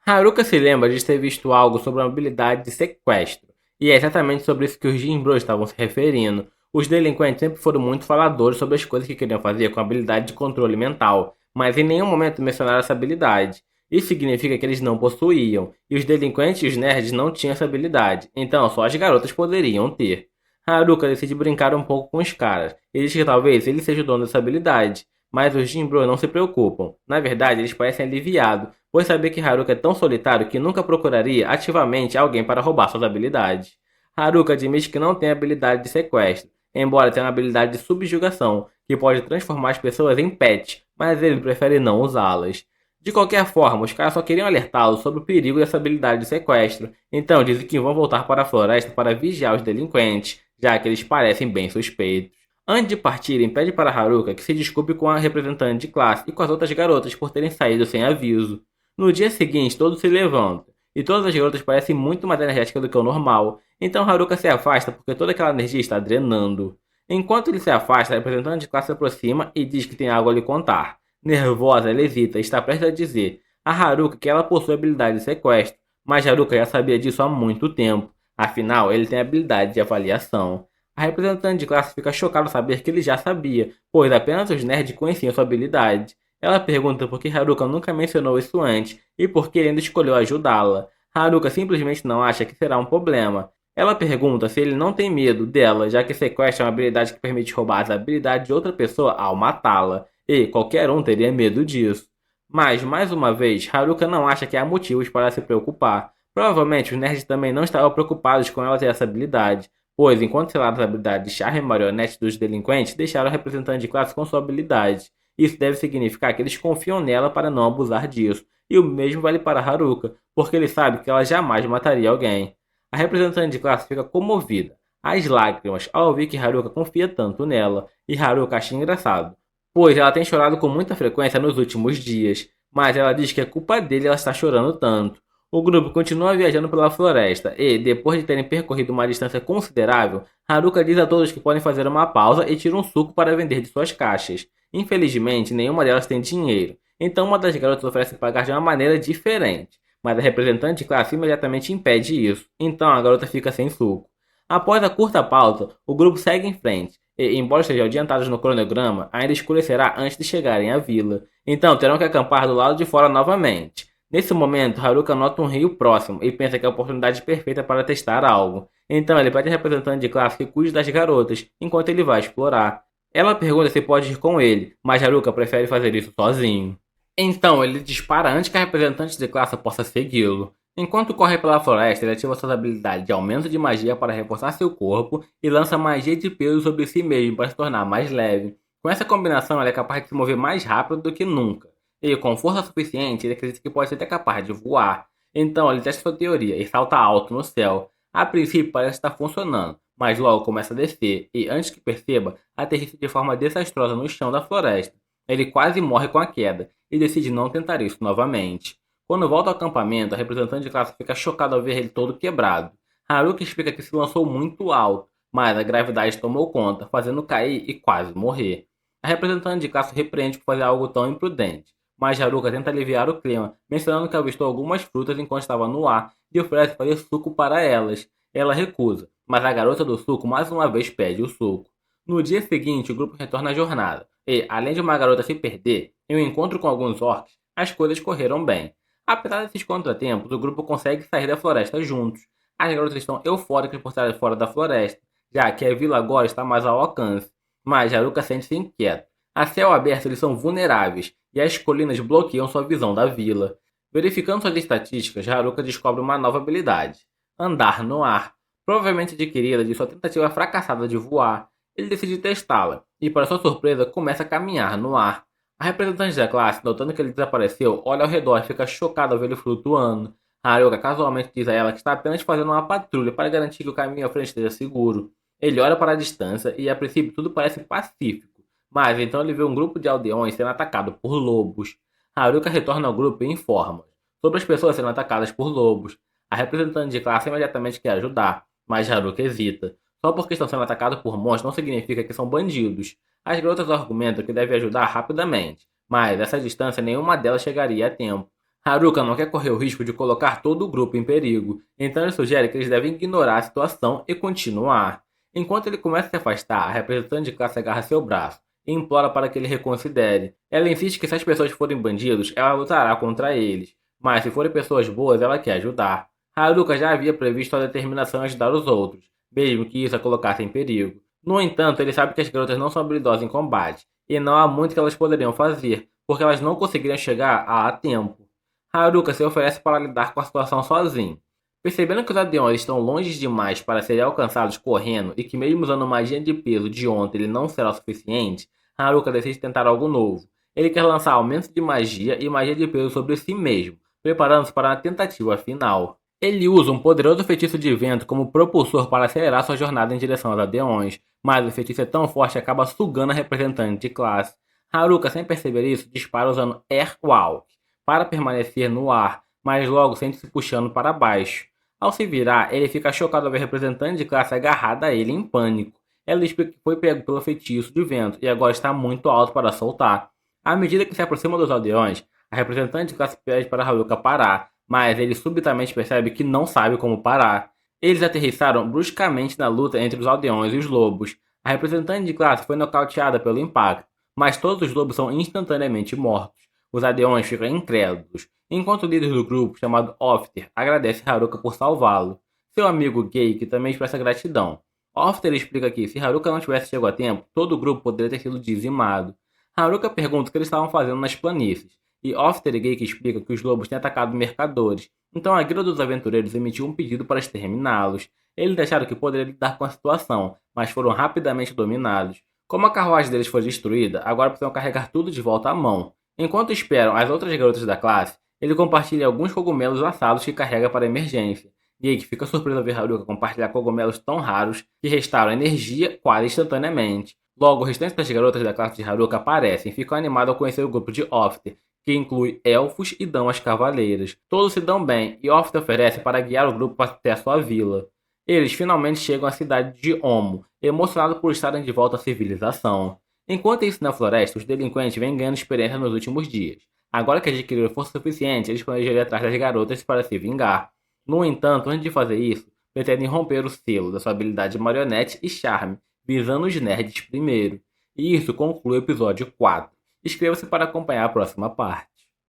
Haruka se lembra de ter visto algo sobre uma habilidade de sequestro, e é exatamente sobre isso que os Jinbro estavam se referindo. Os delinquentes sempre foram muito faladores sobre as coisas que queriam fazer com a habilidade de controle mental, mas em nenhum momento mencionaram essa habilidade. Isso significa que eles não possuíam, e os delinquentes e os nerds não tinham essa habilidade, então só as garotas poderiam ter. Haruka decide brincar um pouco com os caras, e diz que talvez ele seja o dono dessa habilidade, mas os Jinbro não se preocupam. Na verdade, eles parecem aliviados, pois saber que Haruka é tão solitário que nunca procuraria ativamente alguém para roubar suas habilidades. Haruka admite que não tem habilidade de sequestro, embora tenha uma habilidade de subjugação, que pode transformar as pessoas em pets, mas ele prefere não usá-las. De qualquer forma, os caras só queriam alertá-lo sobre o perigo dessa habilidade de sequestro, então dizem que vão voltar para a floresta para vigiar os delinquentes, já que eles parecem bem suspeitos. Antes de partirem, pede para Haruka que se desculpe com a representante de classe e com as outras garotas por terem saído sem aviso. No dia seguinte, todos se levantam, e todas as garotas parecem muito mais energéticas do que o normal. Então Haruka se afasta porque toda aquela energia está drenando. Enquanto ele se afasta, a representante de classe se aproxima e diz que tem algo a lhe contar. Nervosa, ela hesita e está prestes a dizer a Haruka que ela possui habilidade de sequestro, mas Haruka já sabia disso há muito tempo. Afinal, ele tem habilidade de avaliação. A representante de classe fica chocada ao saber que ele já sabia, pois apenas os nerds conheciam sua habilidade. Ela pergunta por que Haruka nunca mencionou isso antes e por que ele ainda escolheu ajudá-la. Haruka simplesmente não acha que será um problema. Ela pergunta se ele não tem medo dela, já que sequestro é uma habilidade que permite roubar as habilidades de outra pessoa ao matá-la, e qualquer um teria medo disso. Mas, mais uma vez, Haruka não acha que há motivos para se preocupar. Provavelmente os nerds também não estavam preocupados com ela ter essa habilidade, pois, enquanto selaram as habilidades de charme e marionete dos delinquentes, deixaram o representante de classe com sua habilidade. Isso deve significar que eles confiam nela para não abusar disso, e o mesmo vale para Haruka, porque ele sabe que ela jamais mataria alguém. A representante de classe fica comovida, às lágrimas, ao ouvir que Haruka confia tanto nela, e Haruka acha engraçado, pois ela tem chorado com muita frequência nos últimos dias, mas ela diz que é culpa dele ela estar chorando tanto. O grupo continua viajando pela floresta e, depois de terem percorrido uma distância considerável, Haruka diz a todos que podem fazer uma pausa e tira um suco para vender de suas caixas. Infelizmente, nenhuma delas tem dinheiro, então uma das garotas oferece pagar de uma maneira diferente, mas a representante de classe imediatamente impede isso, então a garota fica sem suco. Após a curta pausa, o grupo segue em frente, e, embora estejam adiantados no cronograma, ainda escurecerá antes de chegarem à vila, então terão que acampar do lado de fora novamente. Nesse momento, Haruka nota um rio próximo e pensa que é a oportunidade perfeita para testar algo. Então ele pede ao representante de classe que cuide das garotas, enquanto ele vai explorar. Ela pergunta se pode ir com ele, mas Haruka prefere fazer isso sozinho. Então ele dispara antes que a representante de classe possa segui-lo. Enquanto corre pela floresta, ele ativa suas habilidades de aumento de magia para reforçar seu corpo e lança magia de peso sobre si mesmo para se tornar mais leve. Com essa combinação, ele é capaz de se mover mais rápido do que nunca. E com força suficiente, ele acredita que pode ser até capaz de voar. Então ele testa sua teoria e salta alto no céu. A princípio parece estar funcionando, mas logo começa a descer e, antes que perceba, aterrissa de forma desastrosa no chão da floresta. Ele quase morre com a queda e decide não tentar isso novamente. Quando volta ao acampamento, a representante de classe fica chocada ao ver ele todo quebrado. Haruka explica que se lançou muito alto, mas a gravidade tomou conta, fazendo cair e quase morrer. A representante de classe repreende por fazer algo tão imprudente, mas Haruka tenta aliviar o clima, mencionando que avistou algumas frutas enquanto estava no ar e oferece fazer suco para elas. Ela recusa, mas a garota do suco mais uma vez pede o suco. No dia seguinte, o grupo retorna à jornada, e, além de uma garota se perder, em um encontro com alguns orcs, as coisas correram bem. Apesar desses contratempos, o grupo consegue sair da floresta juntos. As garotas estão eufóricas por estarem fora da floresta, já que a vila agora está mais ao alcance. Mas Haruka sente-se inquieto. A céu aberto eles são vulneráveis, e as colinas bloqueiam sua visão da vila. Verificando suas estatísticas, Haruka descobre uma nova habilidade: andar no ar. Provavelmente adquirida de sua tentativa fracassada de voar, ele decide testá-la, e para sua surpresa começa a caminhar no ar. A representante da classe, notando que ele desapareceu, olha ao redor e fica chocada ao ver ele flutuando. Haruka casualmente diz a ela que está apenas fazendo uma patrulha para garantir que o caminho à frente esteja seguro. Ele olha para a distância e a princípio tudo parece pacífico, mas então ele vê um grupo de aldeões sendo atacado por lobos. Haruka retorna ao grupo e informa sobre as pessoas sendo atacadas por lobos. A representante de classe imediatamente quer ajudar, mas Haruka hesita. Só porque estão sendo atacados por monstros não significa que são bandidos. As garotas argumentam que deve ajudar rapidamente, mas dessa distância nenhuma delas chegaria a tempo. Haruka não quer correr o risco de colocar todo o grupo em perigo, então ele sugere que eles devem ignorar a situação e continuar. Enquanto ele começa a se afastar, a representante de classe agarra seu braço e implora para que ele reconsidere. Ela insiste que se as pessoas forem bandidos, ela lutará contra eles, mas se forem pessoas boas, ela quer ajudar. Haruka já havia previsto a determinação em ajudar os outros, mesmo que isso a colocasse em perigo. No entanto, ele sabe que as garotas não são habilidosas em combate, e não há muito que elas poderiam fazer, porque elas não conseguiriam chegar a tempo. Haruka se oferece para lidar com a situação sozinho. Percebendo que os aldeões estão longe demais para serem alcançados correndo e que mesmo usando magia de peso de ontem ele não será o suficiente, Haruka decide tentar algo novo. Ele quer lançar aumento de magia e magia de peso sobre si mesmo, preparando-se para uma tentativa final. Ele usa um poderoso feitiço de vento como propulsor para acelerar sua jornada em direção aos aldeões, mas o feitiço é tão forte que acaba sugando a representante de classe. Haruka, sem perceber isso, dispara usando Air Walk para permanecer no ar, mas logo sente-se puxando para baixo. Ao se virar, ele fica chocado ao ver a representante de classe agarrada a ele em pânico. Ela explica que foi pego pelo feitiço de vento e agora está muito alto para soltar. À medida que se aproxima dos aldeões, a representante de classe pede para Haruka parar, mas ele subitamente percebe que não sabe como parar. Eles aterrissaram bruscamente na luta entre os aldeões e os lobos. A representante de classe foi nocauteada pelo impacto, mas todos os lobos são instantaneamente mortos. Os aldeões ficam incrédulos, enquanto o líder do grupo, chamado Ofter, agradece Haruka por salvá-lo. Seu amigo Geiki também expressa gratidão. Ofter explica que, se Haruka não tivesse chegado a tempo, todo o grupo poderia ter sido dizimado. Haruka pergunta o que eles estavam fazendo nas planícies, e Ofter e Geiki explicam que os lobos têm atacado mercadores, então a guilda dos aventureiros emitiu um pedido para exterminá-los. Eles acharam que poderia lidar com a situação, mas foram rapidamente dominados. Como a carruagem deles foi destruída, agora precisam carregar tudo de volta à mão. Enquanto esperam as outras garotas da classe, ele compartilha alguns cogumelos assados que carrega para emergência. Geiki fica surpreso ao ver Haruka compartilhar cogumelos tão raros que restauram energia quase instantaneamente. Logo, o restante das garotas da classe de Haruka aparecem e ficam animadas ao conhecer o grupo de Ofter, que inclui elfos e damas cavaleiras. Todos se dão bem e Ofter oferece para guiar o grupo até a sua vila. Eles finalmente chegam à cidade de Omo, emocionados por estarem de volta à civilização. Enquanto isso na floresta, os delinquentes vêm ganhando experiência nos últimos dias. Agora que adquiriram força suficiente, eles planejam ir atrás das garotas para se vingar. No entanto, antes de fazer isso, pretendem romper o selo da sua habilidade de marionete e charme, visando os nerds primeiro. E isso conclui o episódio 4. Inscreva-se para acompanhar a próxima parte.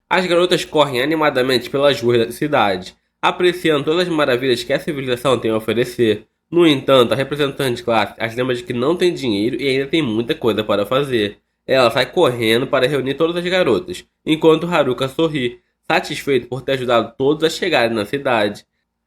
As garotas correm animadamente pelas ruas da cidade, apreciando todas as maravilhas que a civilização tem a oferecer. No entanto, a representante de classe as lembra de que não tem dinheiro e ainda tem muita coisa para fazer. Ela sai correndo para reunir todas as garotas, enquanto Haruka sorri, satisfeito por ter ajudado todos a chegarem na cidade.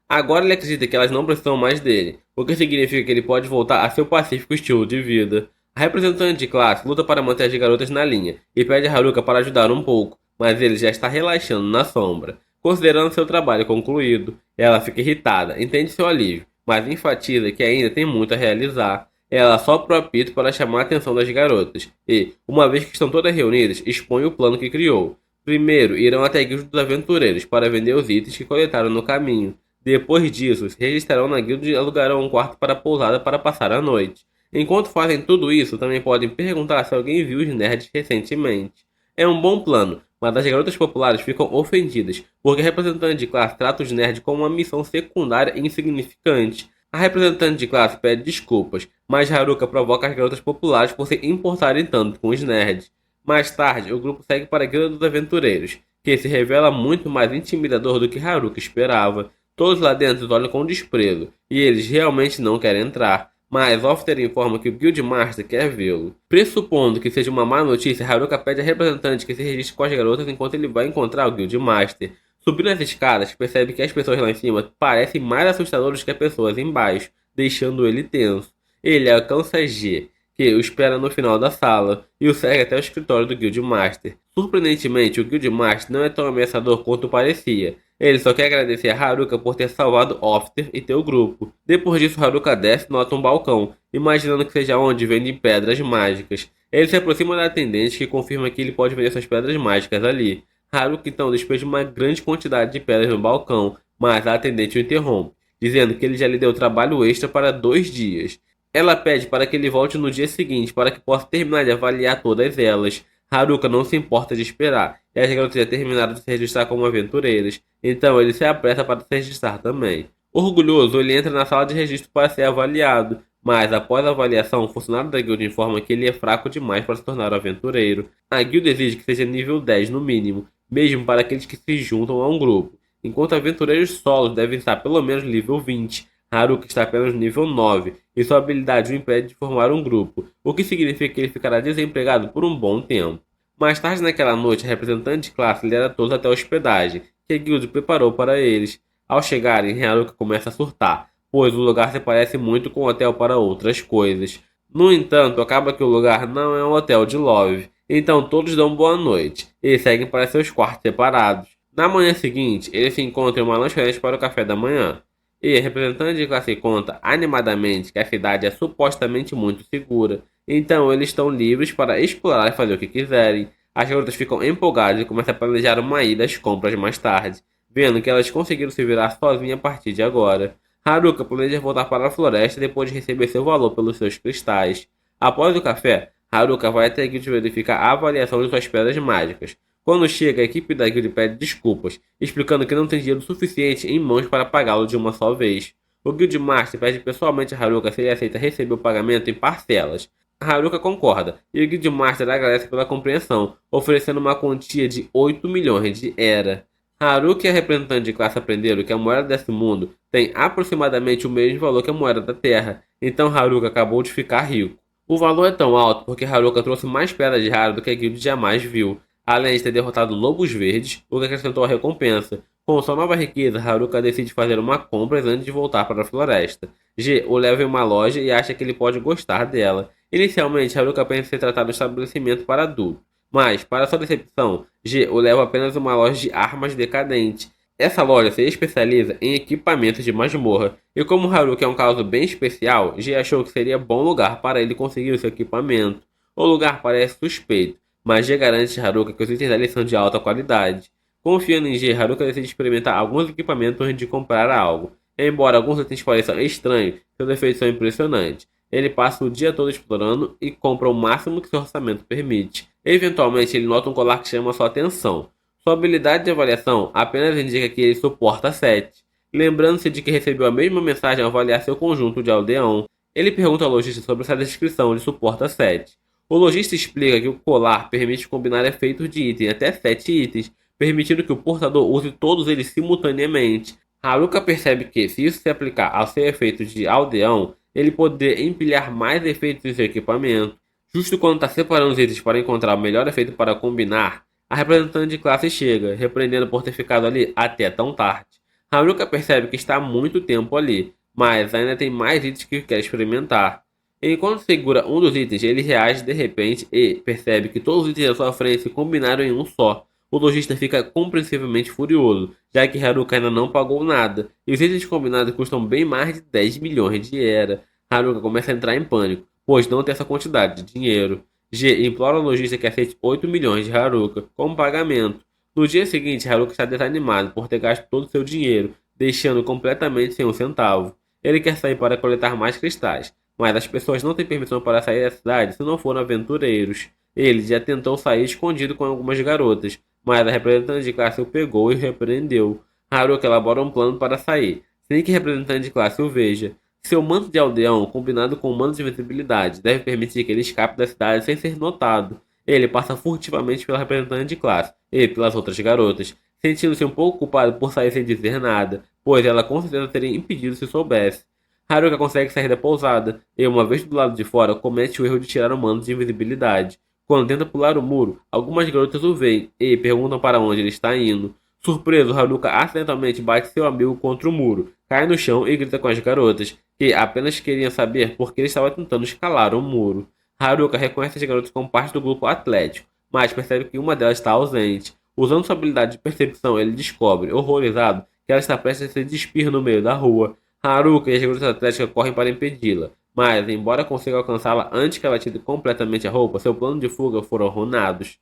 Agora ele acredita que elas não precisam mais dele, o que significa que ele pode voltar a seu pacífico estilo de vida. A representante de classe luta para manter as garotas na linha e pede a Haruka para ajudar um pouco, mas ele já está relaxando na sombra. Considerando seu trabalho concluído, ela fica irritada, entende seu alívio, mas enfatiza que ainda tem muito a realizar. Ela sopra o apito para chamar a atenção das garotas e, uma vez que estão todas reunidas, expõe o plano que criou. Primeiro, irão até a guilda dos aventureiros para vender os itens que coletaram no caminho. Depois disso, se registrarão na guilda e alugarão um quarto para a pousada para passar a noite. Enquanto fazem tudo isso, também podem perguntar se alguém viu os nerds recentemente. É um bom plano, mas as garotas populares ficam ofendidas, porque a representante de classe trata os nerds como uma missão secundária e insignificante. A representante de classe pede desculpas, mas Haruka provoca as garotas populares por se importarem tanto com os nerds. Mais tarde, o grupo segue para a Guilda dos Aventureiros, que se revela muito mais intimidador do que Haruka esperava. Todos lá dentro olham com desprezo, e eles realmente não querem entrar. Mas Ofter informa que o Guildmaster quer vê-lo. Pressupondo que seja uma má notícia, Haruka pede à representante que se registre com as garotas enquanto ele vai encontrar o Guildmaster. Subindo as escadas, percebe que as pessoas lá em cima parecem mais assustadoras que as pessoas embaixo, deixando ele tenso. Ele alcança G, que o espera no final da sala, e o segue até o escritório do Guildmaster. Surpreendentemente, o Guildmaster não é tão ameaçador quanto parecia. Ele só quer agradecer a Haruka por ter salvado Ofter e teu grupo. Depois disso, Haruka desce e nota um balcão, imaginando que seja onde vendem pedras mágicas. Ele se aproxima da atendente que confirma que ele pode vender suas pedras mágicas ali. Haruka então despeja uma grande quantidade de pedras no balcão, mas a atendente o interrompe, dizendo que ele já lhe deu trabalho extra para 2 dias. Ela pede para que ele volte no dia seguinte para que possa terminar de avaliar todas elas. Haruka não se importa de esperar, e as garotas já terminaram de se registrar como aventureiras, então ele se apressa para se registrar também. Orgulhoso, ele entra na sala de registro para ser avaliado, mas após a avaliação, o funcionário da guilda informa que ele é fraco demais para se tornar um aventureiro. A guilda exige que seja nível 10 no mínimo, mesmo para aqueles que se juntam a um grupo, enquanto aventureiros solos devem estar pelo menos nível 20. Haruka está apenas no nível 9, e sua habilidade o impede de formar um grupo, o que significa que ele ficará desempregado por um bom tempo. Mais tarde naquela noite, a representante de classe lidera todos até a hospedagem, que a guilda preparou para eles. Ao chegarem, Haruka começa a surtar, pois o lugar se parece muito com um hotel para outras coisas. No entanto, acaba que o lugar não é um hotel de love, então todos dão boa noite, e seguem para seus quartos separados. Na manhã seguinte, eles se encontram em uma lanchonete para o café da manhã. E a representante de classe conta animadamente que a cidade é supostamente muito segura, então eles estão livres para explorar e fazer o que quiserem. As garotas ficam empolgadas e começam a planejar uma ida às compras mais tarde. vendo que elas conseguiram se virar sozinhas a partir de agora. Haruka planeja voltar para a floresta depois de receber seu valor pelos seus cristais. Após o café, Haruka vai até a guilda verificar a avaliação de suas pedras mágicas. Quando chega, a equipe da guilda pede desculpas, explicando que não tem dinheiro suficiente em mãos para pagá-lo de uma só vez. O Guildmaster pede pessoalmente a Haruka se ele aceita receber o pagamento em parcelas. Haruka concorda, e o Guildmaster agradece pela compreensão, oferecendo uma quantia de 8 milhões de Era. Haruka e a representante de classe aprenderam que a moeda desse mundo tem aproximadamente o mesmo valor que a moeda da Terra, então Haruka acabou de ficar rico. O valor é tão alto porque Haruka trouxe mais pedras de raro do que a guilda jamais viu, além de ter derrotado lobos verdes, o que acrescentou a recompensa. Com sua nova riqueza, Haruka decide fazer uma compra antes de voltar para a floresta. G o leva em uma loja e acha que ele pode gostar dela. Inicialmente, Haruka pensa em se tratar de um estabelecimento para adultos, mas, para sua decepção, G o leva apenas a uma loja de armas decadente. Essa loja se especializa em equipamentos de masmorra, e como Haruka é um caso bem especial, G achou que seria bom lugar para ele conseguir o seu equipamento. O lugar parece suspeito, mas G garante a Haruka que os itens ali são de alta qualidade. Confiando em G, Haruka decide experimentar alguns equipamentos antes de comprar algo. Embora alguns itens pareçam estranhos, seus efeitos são impressionantes. Ele passa o dia todo explorando e compra o máximo que seu orçamento permite. Eventualmente, ele nota um colar que chama sua atenção. Sua habilidade de avaliação apenas indica que ele suporta 7. Lembrando-se de que recebeu a mesma mensagem ao avaliar seu conjunto de aldeão, ele pergunta ao lojista sobre essa descrição de suporta 7. O lojista explica que o colar permite combinar efeitos de item até 7 itens, permitindo que o portador use todos eles simultaneamente. Haruka percebe que, se isso se aplicar ao seu efeito de aldeão, ele poderia empilhar mais efeitos em seu equipamento. Justo quando está separando os itens para encontrar o melhor efeito para combinar, a representante de classe chega, repreendendo por ter ficado ali até tão tarde. Haruka percebe que está há muito tempo ali, mas ainda tem mais itens que quer experimentar. Enquanto segura um dos itens, ele reage de repente e percebe que todos os itens à sua frente se combinaram em um só. O lojista fica compreensivelmente furioso, já que Haruka ainda não pagou nada, e os itens combinados custam bem mais de 10 milhões de Era. Haruka começa a entrar em pânico, pois não tem essa quantidade de dinheiro. G implora ao lojista que aceite 8 milhões de Haruka como pagamento. No dia seguinte, Haruka está desanimado por ter gasto todo o seu dinheiro, deixando completamente sem um centavo. Ele quer sair para coletar mais cristais, mas as pessoas não têm permissão para sair da cidade se não forem aventureiros. Ele já tentou sair escondido com algumas garotas, mas a representante de classe o pegou e o repreendeu. Haruka elabora um plano para sair, sem que a representante de classe o veja. Seu manto de aldeão, combinado com o manto de invisibilidade, deve permitir que ele escape da cidade sem ser notado. Ele passa furtivamente pela representante de classe e pelas outras garotas, sentindo-se um pouco culpado por sair sem dizer nada, pois ela com certeza teria impedido se soubesse. Haruka consegue sair da pousada e, uma vez do lado de fora, comete o erro de tirar o manto de invisibilidade. Quando tenta pular o muro, algumas garotas o veem e perguntam para onde ele está indo. Surpreso, Haruka acidentalmente bate seu amigo contra o muro, cai no chão e grita com as garotas, que apenas queriam saber por que ele estava tentando escalar o muro. Haruka reconhece as garotas como parte do grupo atlético, mas percebe que uma delas está ausente. Usando sua habilidade de percepção, ele descobre, horrorizado, que ela está prestes a se despir no meio da rua. Haruka e as garotas atléticas correm para impedi-la, mas, embora consiga alcançá-la antes que ela tire completamente a roupa, seu plano de fuga foram arruinados.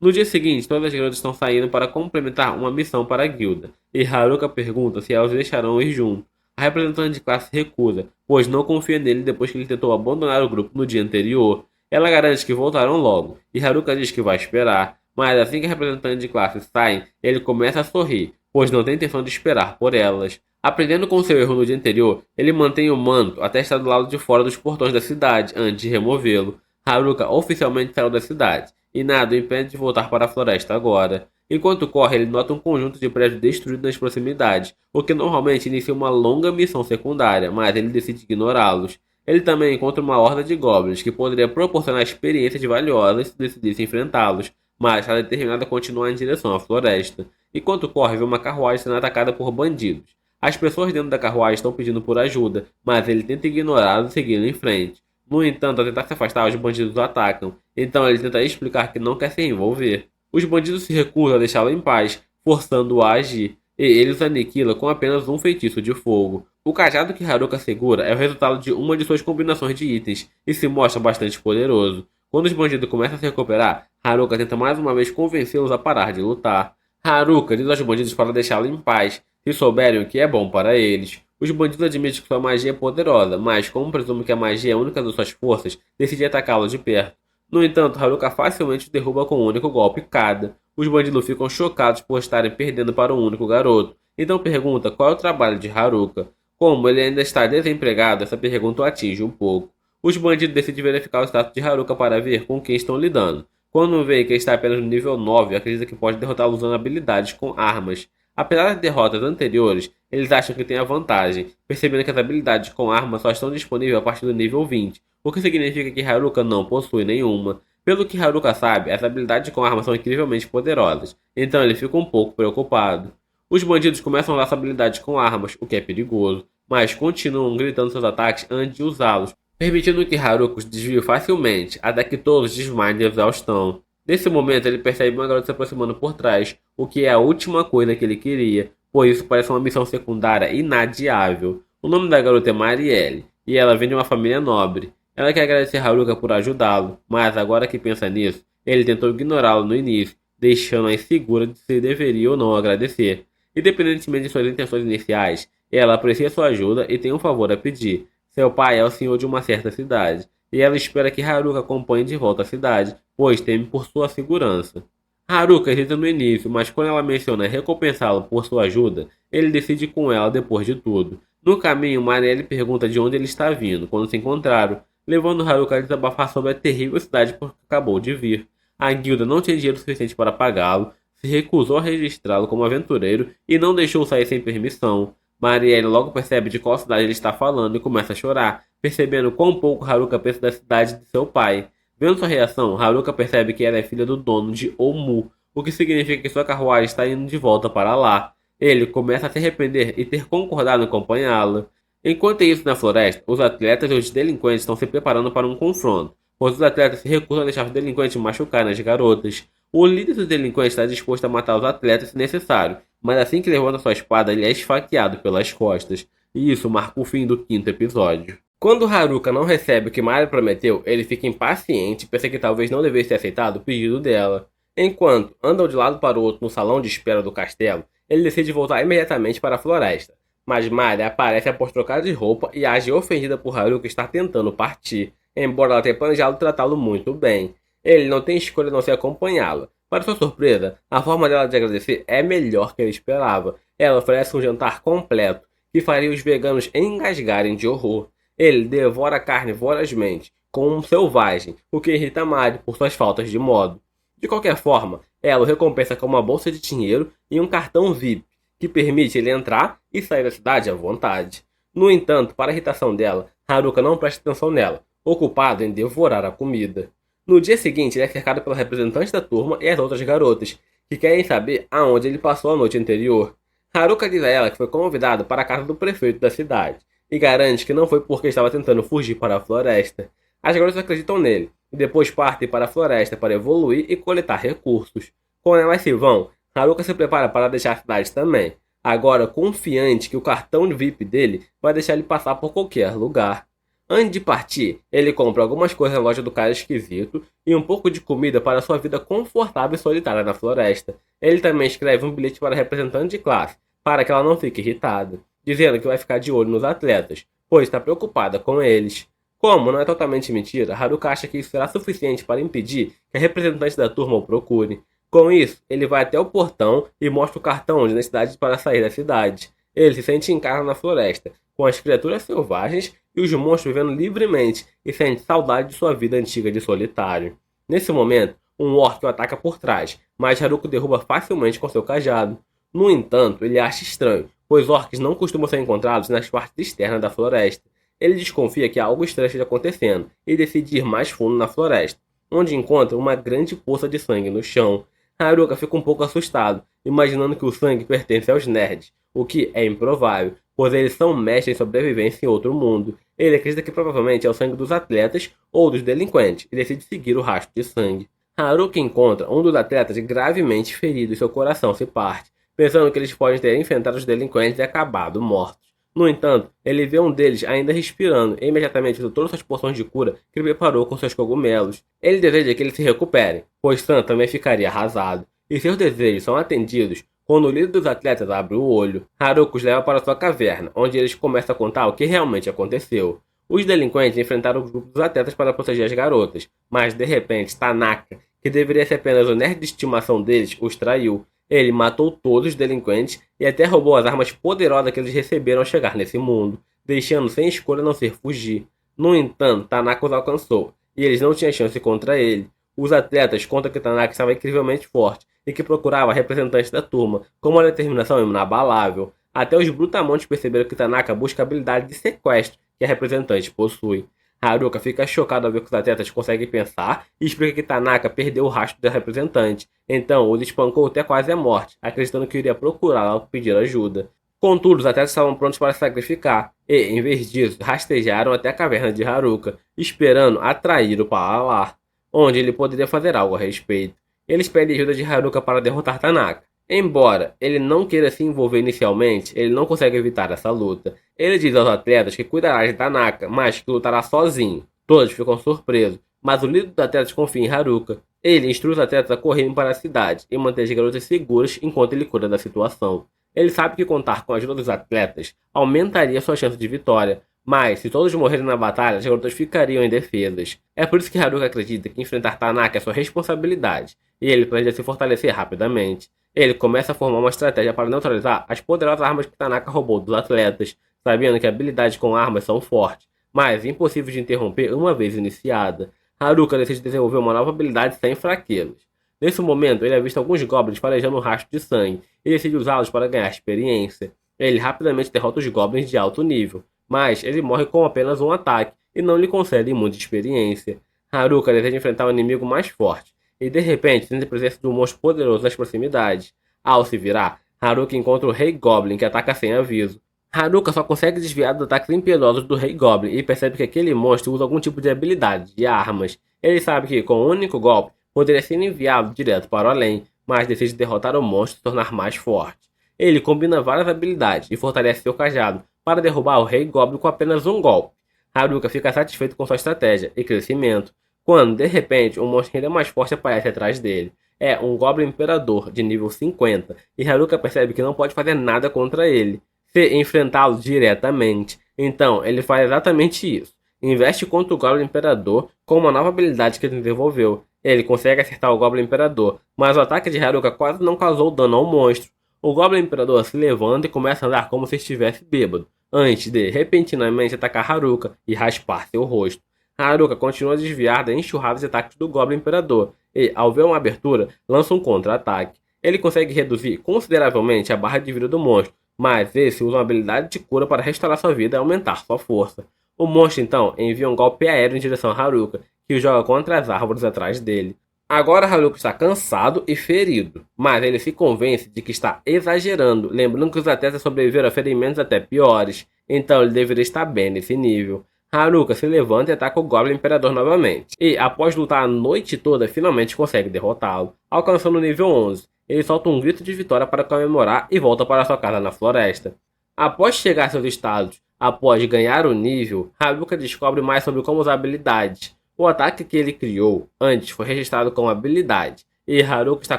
No dia seguinte, todas as garotas estão saindo para complementar uma missão para a guilda, e Haruka pergunta se elas deixarão ir junto. A representante de classe recusa, pois não confia nele depois que ele tentou abandonar o grupo no dia anterior. Ela garante que voltarão logo, e Haruka diz que vai esperar, mas assim que a representante de classe sai, ele começa a sorrir, pois não tem intenção de esperar por elas. Aprendendo com seu erro no dia anterior, ele mantém o manto até estar do lado de fora dos portões da cidade antes de removê-lo. Haruka oficialmente saiu da cidade, e nada o impede de voltar para a floresta agora. Enquanto corre, ele nota um conjunto de prédios destruídos nas proximidades, o que normalmente inicia uma longa missão secundária, mas ele decide ignorá-los. Ele também encontra uma horda de goblins que poderia proporcionar experiências valiosas se decidisse enfrentá-los, mas está determinado a continuar em direção à floresta. Enquanto corre, vê uma carruagem sendo atacada por bandidos. As pessoas dentro da carruagem estão pedindo por ajuda, mas ele tenta ignorá-los e seguir em frente. No entanto, ao tentar se afastar, os bandidos o atacam, então ele tenta explicar que não quer se envolver. Os bandidos se recusam a deixá-lo em paz, forçando-o a agir, e ele os aniquila com apenas um feitiço de fogo. O cajado que Haruka segura é o resultado de uma de suas combinações de itens, e se mostra bastante poderoso. Quando os bandidos começam a se recuperar, Haruka tenta mais uma vez convencê-los a parar de lutar. Haruka diz aos bandidos para deixá-lo em paz, se souberem o que é bom para eles. Os bandidos admitem que sua magia é poderosa, mas, como presume que a magia é a única das suas forças, decide atacá-lo de perto. No entanto, Haruka facilmente o derruba com um único golpe cada. Os bandidos ficam chocados por estarem perdendo para um único garoto, então pergunta qual é o trabalho de Haruka. Como ele ainda está desempregado, essa pergunta o atinge um pouco. Os bandidos decidem verificar o status de Haruka para ver com quem estão lidando. Quando vê que está apenas no nível 9, acredita que pode derrotá-lo usando habilidades com armas. Apesar das derrotas anteriores, eles acham que tem a vantagem, percebendo que as habilidades com armas só estão disponíveis a partir do nível 20, o que significa que Haruka não possui nenhuma. Pelo que Haruka sabe, as habilidades com armas são incrivelmente poderosas, então ele fica um pouco preocupado. Os bandidos começam a usar suas habilidades com armas, o que é perigoso, mas continuam gritando seus ataques antes de usá-los, permitindo que Haruka os desvie facilmente, até que todos desmaiem de exaustão. Nesse momento, ele percebe uma garota se aproximando por trás, o que é a última coisa que ele queria, pois isso parece uma missão secundária inadiável. O nome da garota é Marielle, e ela vem de uma família nobre. Ela quer agradecer Haruka por ajudá-lo, mas agora que pensa nisso, ele tentou ignorá-lo no início, deixando-a insegura de se deveria ou não agradecer. Independentemente de suas intenções iniciais, ela aprecia sua ajuda e tem um favor a pedir. Seu pai é o senhor de uma certa cidade, e ela espera que Haruka acompanhe de volta a cidade, pois teme por sua segurança. Haruka hesita no início, mas quando ela menciona recompensá-lo por sua ajuda, ele decide ir com ela depois de tudo. No caminho, Marielle pergunta de onde ele está vindo, quando se encontraram, levando Haruka a desabafar sobre a terrível cidade por que acabou de vir. A guilda não tinha dinheiro suficiente para pagá-lo, se recusou a registrá-lo como aventureiro e não deixou sair sem permissão. Marielle logo percebe de qual cidade ele está falando e começa a chorar, percebendo quão pouco Haruka pensa da cidade de seu pai. Vendo sua reação, Haruka percebe que ela é filha do dono de Omu, o que significa que sua carruagem está indo de volta para lá. Ele começa a se arrepender e ter concordado em acompanhá-la. Enquanto isso, na floresta, os atletas e os delinquentes estão se preparando para um confronto, pois os atletas se recusam a deixar os delinquentes machucarem as garotas. O líder dos delinquentes está disposto a matar os atletas se necessário, mas assim que levanta sua espada, ele é esfaqueado pelas costas. E isso marca o fim do quinto episódio. Quando Haruka não recebe o que Mari prometeu, ele fica impaciente e pensa que talvez não devesse ter aceitado o pedido dela. Enquanto andam de lado para o outro no salão de espera do castelo, ele decide voltar imediatamente para a floresta. Mas Mari aparece após trocar de roupa e age ofendida por Haruka estar tentando partir, embora ela tenha planejado tratá-lo muito bem. Ele não tem escolha a não ser acompanhá-la. Para sua surpresa, a forma dela de agradecer é melhor que ele esperava. Ela oferece um jantar completo, que faria os veganos engasgarem de horror. Ele devora a carne vorazmente, como um selvagem, o que irrita Mari por suas faltas de modo. De qualquer forma, ela o recompensa com uma bolsa de dinheiro e um cartão VIP, que permite ele entrar e sair da cidade à vontade. No entanto, para a irritação dela, Haruka não presta atenção nela, ocupado em devorar a comida. No dia seguinte, ele é cercado pela representante da turma e as outras garotas, que querem saber aonde ele passou a noite anterior. Haruka diz a ela que foi convidado para a casa do prefeito da cidade, e garante que não foi porque estava tentando fugir para a floresta. As garotas acreditam nele, e depois partem para a floresta para evoluir e coletar recursos. Quando elas se vão, Haruka se prepara para deixar a cidade também, agora confiante que o cartão de VIP dele vai deixar ele passar por qualquer lugar. Antes de partir, ele compra algumas coisas na loja do cara esquisito e um pouco de comida para sua vida confortável e solitária na floresta. Ele também escreve um bilhete para a representante de classe, para que ela não fique irritada, dizendo que vai ficar de olho nos atletas, pois está preocupada com eles. Como não é totalmente mentira, Haruka acha que isso será suficiente para impedir que a representante da turma o procure. Com isso, ele vai até o portão e mostra o cartão de identidade para sair da cidade. Ele se sente em casa na floresta, com as criaturas selvagens e os monstros vivendo livremente e sente saudade de sua vida antiga de solitário. Nesse momento, um orc o ataca por trás, mas Haruka derruba facilmente com seu cajado. No entanto, ele acha estranho, pois orcs não costumam ser encontrados nas partes externas da floresta. Ele desconfia que algo estranho esteja acontecendo e decide ir mais fundo na floresta, onde encontra uma grande poça de sangue no chão. Haruka fica um pouco assustado, imaginando que o sangue pertence aos nerds, o que é improvável, pois eles são mestres em sobrevivência em outro mundo. Ele acredita que provavelmente é o sangue dos atletas ou dos delinquentes e decide seguir o rastro de sangue. Haruka encontra um dos atletas gravemente ferido e seu coração se parte, pensando que eles podem ter enfrentado os delinquentes e acabado mortos. No entanto, ele vê um deles ainda respirando e imediatamente usa todas as poções de cura que ele preparou com seus cogumelos. Ele deseja que ele se recupere, pois Sam também ficaria arrasado. e seus desejos são atendidos quando o líder dos atletas abre o olho. Haruka os leva para sua caverna, onde eles começam a contar o que realmente aconteceu. Os delinquentes enfrentaram o grupo dos atletas para proteger as garotas, mas de repente Tanaka, que deveria ser apenas o nerd de estimação deles, os traiu. Ele matou todos os delinquentes e até roubou as armas poderosas que eles receberam ao chegar nesse mundo, deixando sem escolha a não ser fugir. No entanto, Tanaka os alcançou, e eles não tinham chance contra ele. Os atletas contam que Tanaka estava incrivelmente forte e que procurava representantes da turma, com uma determinação inabalável. Até os brutamontes perceberam que Tanaka busca a habilidade de sequestro que a representante possui. Haruka fica chocado ao ver que os atletas conseguem pensar e explica que Tanaka perdeu o rastro da representante. Então, os espancou até quase a morte, acreditando que iria procurá-la ao pedir ajuda. Contudo, os atletas estavam prontos para se sacrificar e, em vez disso, rastejaram até a caverna de Haruka, esperando atraí-lo para lá, onde ele poderia fazer algo a respeito. Eles pedem ajuda de Haruka para derrotar Tanaka. Embora ele não queira se envolver inicialmente, ele não consegue evitar essa luta. Ele diz aos atletas que cuidará de Tanaka, mas que lutará sozinho. Todos ficam surpresos, mas o líder dos atletas confia em Haruka. Ele instrui os atletas a correrem para a cidade e manter as garotas seguras enquanto ele cuida da situação. Ele sabe que contar com a ajuda dos atletas aumentaria sua chance de vitória, mas se todos morrerem na batalha, as garotas ficariam indefesas. É por isso que Haruka acredita que enfrentar Tanaka é sua responsabilidade, e ele planeja se fortalecer rapidamente. Ele começa a formar uma estratégia para neutralizar as poderosas armas que Tanaka roubou dos atletas, sabendo que habilidades com armas são fortes, mas impossíveis de interromper uma vez iniciada. Haruka decide desenvolver uma nova habilidade sem fraquezas. Nesse momento, ele avista alguns goblins farejando um rastro de sangue e decide usá-los para ganhar experiência. Ele rapidamente derrota os goblins de alto nível, mas ele morre com apenas um ataque e não lhe concede muita experiência. Haruka deseja enfrentar um inimigo mais forte, e de repente sente a presença de um monstro poderoso nas proximidades. Ao se virar, Haruka encontra o Rei Goblin, que ataca sem aviso. Haruka só consegue desviar dos ataques impiedosos do Rei Goblin e percebe que aquele monstro usa algum tipo de habilidade, de armas. Ele sabe que, com um único golpe, poderia ser enviado direto para o além, mas decide derrotar o monstro e se tornar mais forte. Ele combina várias habilidades e fortalece seu cajado para derrubar o Rei Goblin com apenas um golpe. Haruka fica satisfeito com sua estratégia e crescimento, quando, de repente, um monstro ainda mais forte aparece atrás dele. É um Goblin Imperador de nível 50, e Haruka percebe que não pode fazer nada contra ele, se enfrentá-lo diretamente. Então, ele faz exatamente isso. Investe contra o Goblin Imperador com uma nova habilidade que ele desenvolveu. Ele consegue acertar o Goblin Imperador, mas o ataque de Haruka quase não causou dano ao monstro. O Goblin Imperador se levanta e começa a andar como se estivesse bêbado, antes de, repentinamente, atacar Haruka e raspar seu rosto. Haruka continua a desviar da enxurrada de ataques do Goblin Imperador e, ao ver uma abertura, lança um contra-ataque. Ele consegue reduzir consideravelmente a barra de vida do monstro, mas esse usa uma habilidade de cura para restaurar sua vida e aumentar sua força. O monstro então envia um golpe aéreo em direção a Haruka, que o joga contra as árvores atrás dele. Agora Haruka está cansado e ferido, mas ele se convence de que está exagerando, lembrando que os atletas sobreviveram a ferimentos até piores, então ele deveria estar bem nesse nível. Haruka se levanta e ataca o Goblin Imperador novamente, e após lutar a noite toda, finalmente consegue derrotá-lo. Alcançando o nível 11, ele solta um grito de vitória para comemorar e volta para sua casa na floresta. Após chegar a seus estados, após ganhar o nível, Haruka descobre mais sobre como usar habilidades. O ataque que ele criou antes foi registrado como habilidade, e Haruka está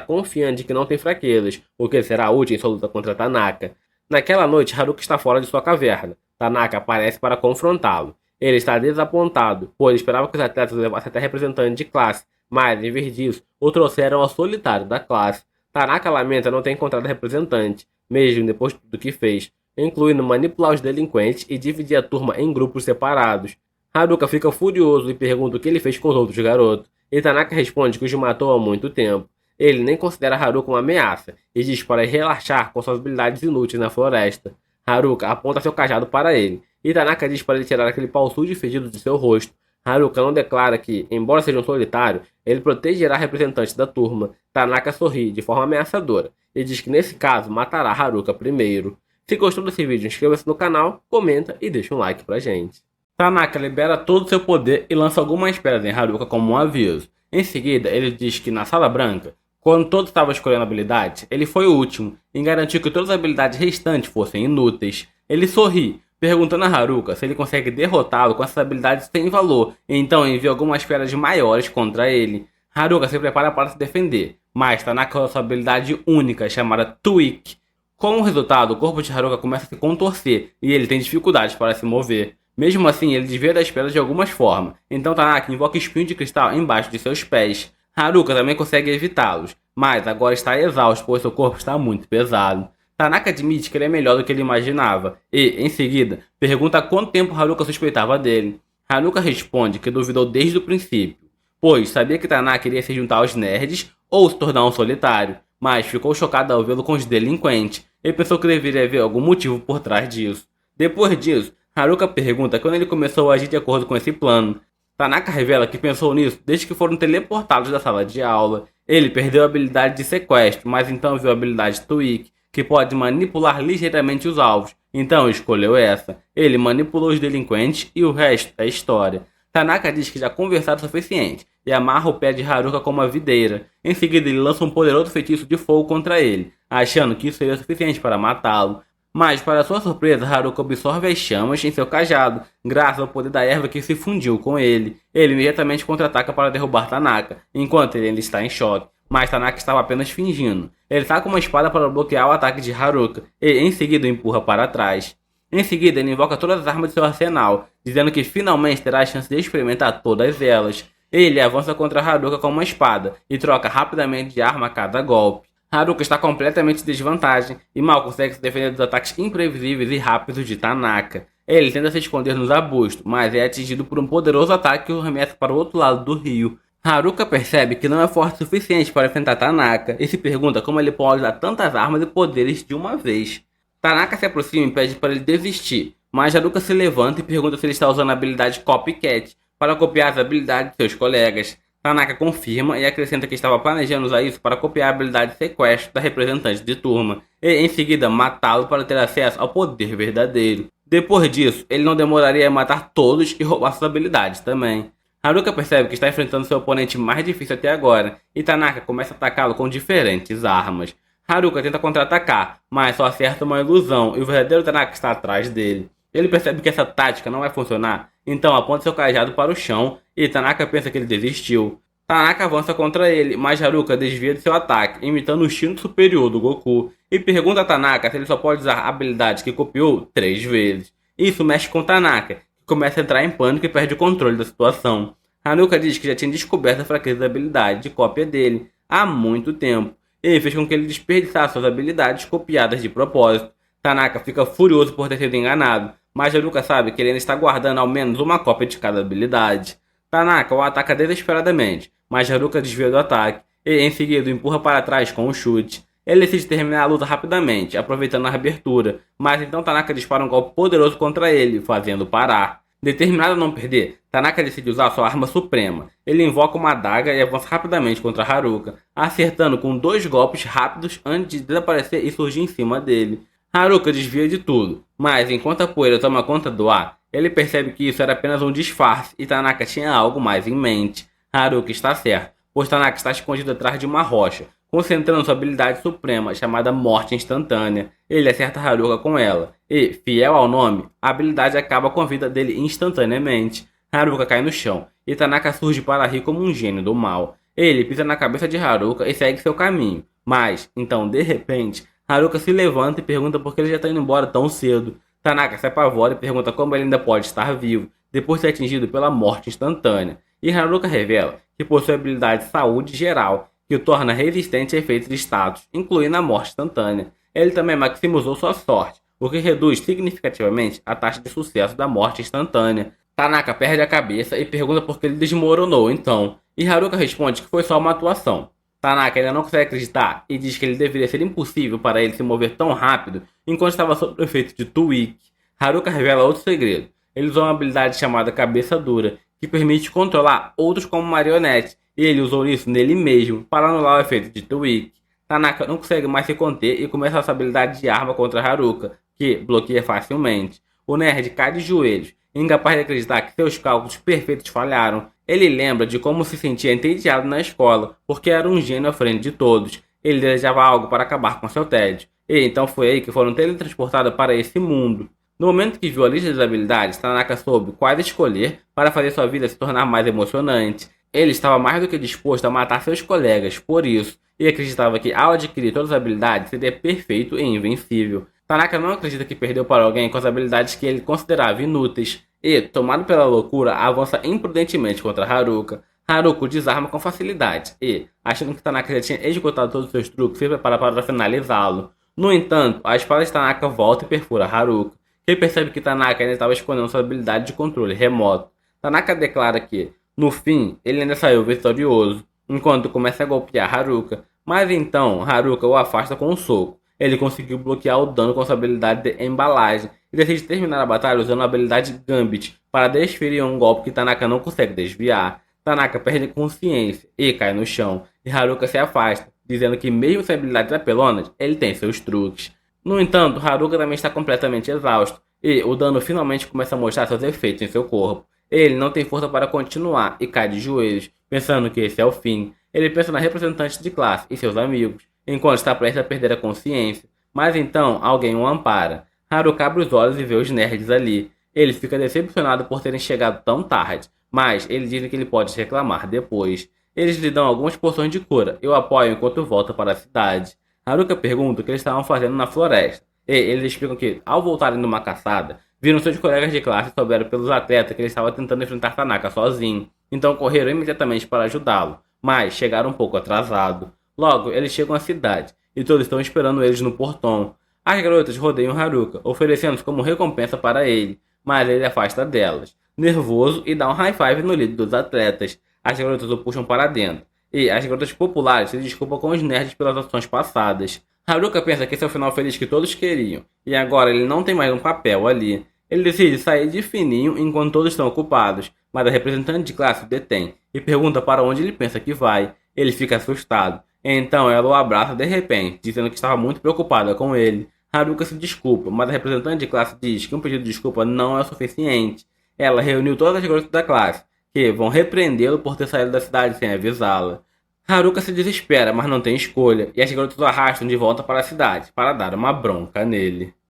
confiante de que não tem fraquezas, o que será útil em sua luta contra Tanaka. Naquela noite, Haruka está fora de sua caverna. Tanaka aparece para confrontá-lo. Ele está desapontado, pois esperava que os atletas o levassem até representante de classe, mas, em vez disso, o trouxeram ao solitário da classe. Tanaka lamenta não ter encontrado representante, mesmo depois de tudo que fez, incluindo manipular os delinquentes e dividir a turma em grupos separados. Haruka fica furioso e pergunta o que ele fez com os outros garotos, e Tanaka responde que os matou há muito tempo. Ele nem considera Haruka uma ameaça, e diz para relaxar com suas habilidades inúteis na floresta. Haruka aponta seu cajado para ele, e Tanaka diz para ele tirar aquele pau sujo e fedido de seu rosto. Haruka não declara que, embora seja um solitário, ele protegerá representantes da turma. Tanaka sorri de forma ameaçadora, e diz que nesse caso matará Haruka primeiro. Se gostou desse vídeo, inscreva-se no canal, comenta e deixa um like pra gente. Tanaka libera todo o seu poder e lança algumas pedras em Haruka como um aviso. Em seguida, ele diz que na Sala Branca, quando todos estavam escolhendo habilidades, ele foi o último em garantir que todas as habilidades restantes fossem inúteis. Ele sorri, perguntando a Haruka se ele consegue derrotá-lo com essas habilidades sem valor, então envia algumas pedras maiores contra ele. Haruka se prepara para se defender, mas Tanaka usa sua habilidade única, chamada Tweak. Como resultado, o corpo de Haruka começa a se contorcer e ele tem dificuldades para se mover. Mesmo assim, ele desvia das pedras de algumas formas, então Tanaka invoca espinho de cristal embaixo de seus pés. Haruka também consegue evitá-los, mas agora está exausto, pois seu corpo está muito pesado. Tanaka admite que ele é melhor do que ele imaginava e, em seguida, pergunta quanto tempo Haruka suspeitava dele. Haruka responde que duvidou desde o princípio, pois sabia que Tanaka iria se juntar aos nerds ou se tornar um solitário, mas ficou chocado ao vê-lo com os delinquentes e pensou que deveria haver algum motivo por trás disso. Depois disso, Haruka pergunta quando ele começou a agir de acordo com esse plano. Tanaka revela que pensou nisso desde que foram teleportados da sala de aula. Ele perdeu a habilidade de sequestro, mas então viu a habilidade Tweak, que pode manipular ligeiramente os alvos. Então escolheu essa. Ele manipulou os delinquentes e o resto é história. Tanaka diz que já conversaram o suficiente e amarra o pé de Haruka com uma videira. Em seguida ele lança um poderoso feitiço de fogo contra ele, achando que isso seria suficiente para matá-lo. Mas, para sua surpresa, Haruka absorve as chamas em seu cajado, graças ao poder da erva que se fundiu com ele. Ele imediatamente contra-ataca para derrubar Tanaka, enquanto ele ainda está em choque. Mas Tanaka estava apenas fingindo. Ele saca uma espada para bloquear o ataque de Haruka, e em seguida o empurra para trás. Em seguida, ele invoca todas as armas de seu arsenal, dizendo que finalmente terá a chance de experimentar todas elas. Ele avança contra Haruka com uma espada, e troca rapidamente de arma a cada golpe. Haruka está completamente em desvantagem e mal consegue se defender dos ataques imprevisíveis e rápidos de Tanaka. Ele tenta se esconder nos arbustos, mas é atingido por um poderoso ataque que o arremessa para o outro lado do rio. Haruka percebe que não é forte o suficiente para enfrentar Tanaka e se pergunta como ele pode usar tantas armas e poderes de uma vez. Tanaka se aproxima e pede para ele desistir, mas Haruka se levanta e pergunta se ele está usando a habilidade Copycat para copiar as habilidades de seus colegas. Tanaka confirma e acrescenta que estava planejando usar isso para copiar a habilidade de sequestro da representante de turma, e em seguida matá-lo para ter acesso ao poder verdadeiro. Depois disso, ele não demoraria a matar todos e roubar suas habilidades também. Haruka percebe que está enfrentando seu oponente mais difícil até agora, e Tanaka começa a atacá-lo com diferentes armas. Haruka tenta contra-atacar, mas só acerta uma ilusão e o verdadeiro Tanaka está atrás dele. Ele percebe que essa tática não vai funcionar, então aponta seu cajado para o chão e Tanaka pensa que ele desistiu. Tanaka avança contra ele, mas Haruka desvia de seu ataque, imitando o instinto superior do Goku, e pergunta a Tanaka se ele só pode usar habilidades que copiou 3 vezes. Isso mexe com Tanaka, que começa a entrar em pânico e perde o controle da situação. Haruka diz que já tinha descoberto a fraqueza da habilidade de cópia dele há muito tempo, e fez com que ele desperdiçasse suas habilidades copiadas de propósito. Tanaka fica furioso por ter sido enganado, mas Haruka sabe que ele ainda está guardando ao menos uma cópia de cada habilidade. Tanaka o ataca desesperadamente, mas Haruka desvia do ataque e em seguida o empurra para trás com um chute. Ele decide terminar a luta rapidamente, aproveitando a abertura, mas então Tanaka dispara um golpe poderoso contra ele, fazendo parar. Determinado a não perder, Tanaka decide usar sua arma suprema. Ele invoca uma adaga e avança rapidamente contra Haruka, acertando com 2 golpes rápidos antes de desaparecer e surgir em cima dele. Haruka desvia de tudo, mas enquanto a poeira toma conta do ar, ele percebe que isso era apenas um disfarce e Tanaka tinha algo mais em mente. Haruka está certo, pois Tanaka está escondido atrás de uma rocha, concentrando sua habilidade suprema chamada Morte Instantânea. Ele acerta Haruka com ela, e, fiel ao nome, a habilidade acaba com a vida dele instantaneamente. Haruka cai no chão, e Tanaka surge para rir como um gênio do mal. Ele pisa na cabeça de Haruka e segue seu caminho, mas, então, de repente, Haruka se levanta e pergunta por que ele já está indo embora tão cedo. Tanaka se apavora e pergunta como ele ainda pode estar vivo, depois de ser atingido pela morte instantânea. E Haruka revela que possui a habilidade Saúde Geral, que o torna resistente a efeitos de status, incluindo a morte instantânea. Ele também maximizou sua sorte, o que reduz significativamente a taxa de sucesso da morte instantânea. Tanaka perde a cabeça e pergunta por que ele desmoronou então, e Haruka responde que foi só uma atuação. Tanaka ainda não consegue acreditar e diz que ele deveria ser impossível para ele se mover tão rápido enquanto estava sob o efeito de Tweak. Haruka revela outro segredo. Ele usou uma habilidade chamada Cabeça Dura, que permite controlar outros como marionetes, e ele usou isso nele mesmo para anular o efeito de Tweak. Tanaka não consegue mais se conter e começa essa habilidade de arma contra Haruka, que bloqueia facilmente. O nerd cai de joelhos, incapaz de acreditar que seus cálculos perfeitos falharam. Ele lembra de como se sentia entediado na escola, porque era um gênio à frente de todos. Ele desejava algo para acabar com seu tédio. E então foi aí que foram teletransportados para esse mundo. No momento que viu a lista das habilidades, Tanaka soube quais escolher para fazer sua vida se tornar mais emocionante. Ele estava mais do que disposto a matar seus colegas, por isso, e acreditava que ao adquirir todas as habilidades seria perfeito e invencível. Tanaka não acredita que perdeu para alguém com as habilidades que ele considerava inúteis, e, tomado pela loucura, avança imprudentemente contra Haruka. Haruka o desarma com facilidade e, achando que Tanaka já tinha executado todos os seus truques, se prepara para finalizá-lo. No entanto, a espada de Tanaka volta e perfura Haruka, que percebe que Tanaka ainda estava escondendo sua habilidade de controle remoto. Tanaka declara que, no fim, ele ainda saiu vitorioso, enquanto começa a golpear Haruka, mas então Haruka o afasta com um soco. Ele conseguiu bloquear o dano com sua habilidade de embalagem e decide terminar a batalha usando a habilidade Gambit para desferir um golpe que Tanaka não consegue desviar. Tanaka perde consciência e cai no chão, e Haruka se afasta, dizendo que mesmo sem habilidades apelonas, ele tem seus truques. No entanto, Haruka também está completamente exausto, e o dano finalmente começa a mostrar seus efeitos em seu corpo. Ele não tem força para continuar e cai de joelhos, pensando que esse é o fim. Ele pensa na representante de classe e seus amigos, enquanto está prestes a perder a consciência. Mas então, alguém o ampara. Haruka abre os olhos e vê os nerds ali. Ele fica decepcionado por terem chegado tão tarde, mas eles dizem que ele pode reclamar depois. Eles lhe dão algumas porções de cura e o apoiam enquanto volta para a cidade. Haruka pergunta o que eles estavam fazendo na floresta, e eles explicam que, ao voltarem numa caçada, viram seus colegas de classe e souberam pelos atletas que ele estava tentando enfrentar Tanaka sozinho, então correram imediatamente para ajudá-lo, mas chegaram um pouco atrasado. Logo, eles chegam à cidade, e todos estão esperando eles no portão. As garotas rodeiam Haruka, oferecendo como recompensa para ele, mas ele afasta delas, nervoso, e dá um high five no líder dos atletas. As garotas o puxam para dentro, e as garotas populares se desculpam com os nerds pelas ações passadas. Haruka pensa que esse é o final feliz que todos queriam, e agora ele não tem mais um papel ali. Ele decide sair de fininho enquanto todos estão ocupados, mas a representante de classe o detém e pergunta para onde ele pensa que vai. Ele fica assustado, então ela o abraça de repente, dizendo que estava muito preocupada com ele. Haruka se desculpa, mas a representante de classe diz que um pedido de desculpa não é o suficiente. Ela reuniu todas as garotas da classe, que vão repreendê-lo por ter saído da cidade sem avisá-la. Haruka se desespera, mas não tem escolha, e as garotas o arrastam de volta para a cidade, para dar uma bronca nele.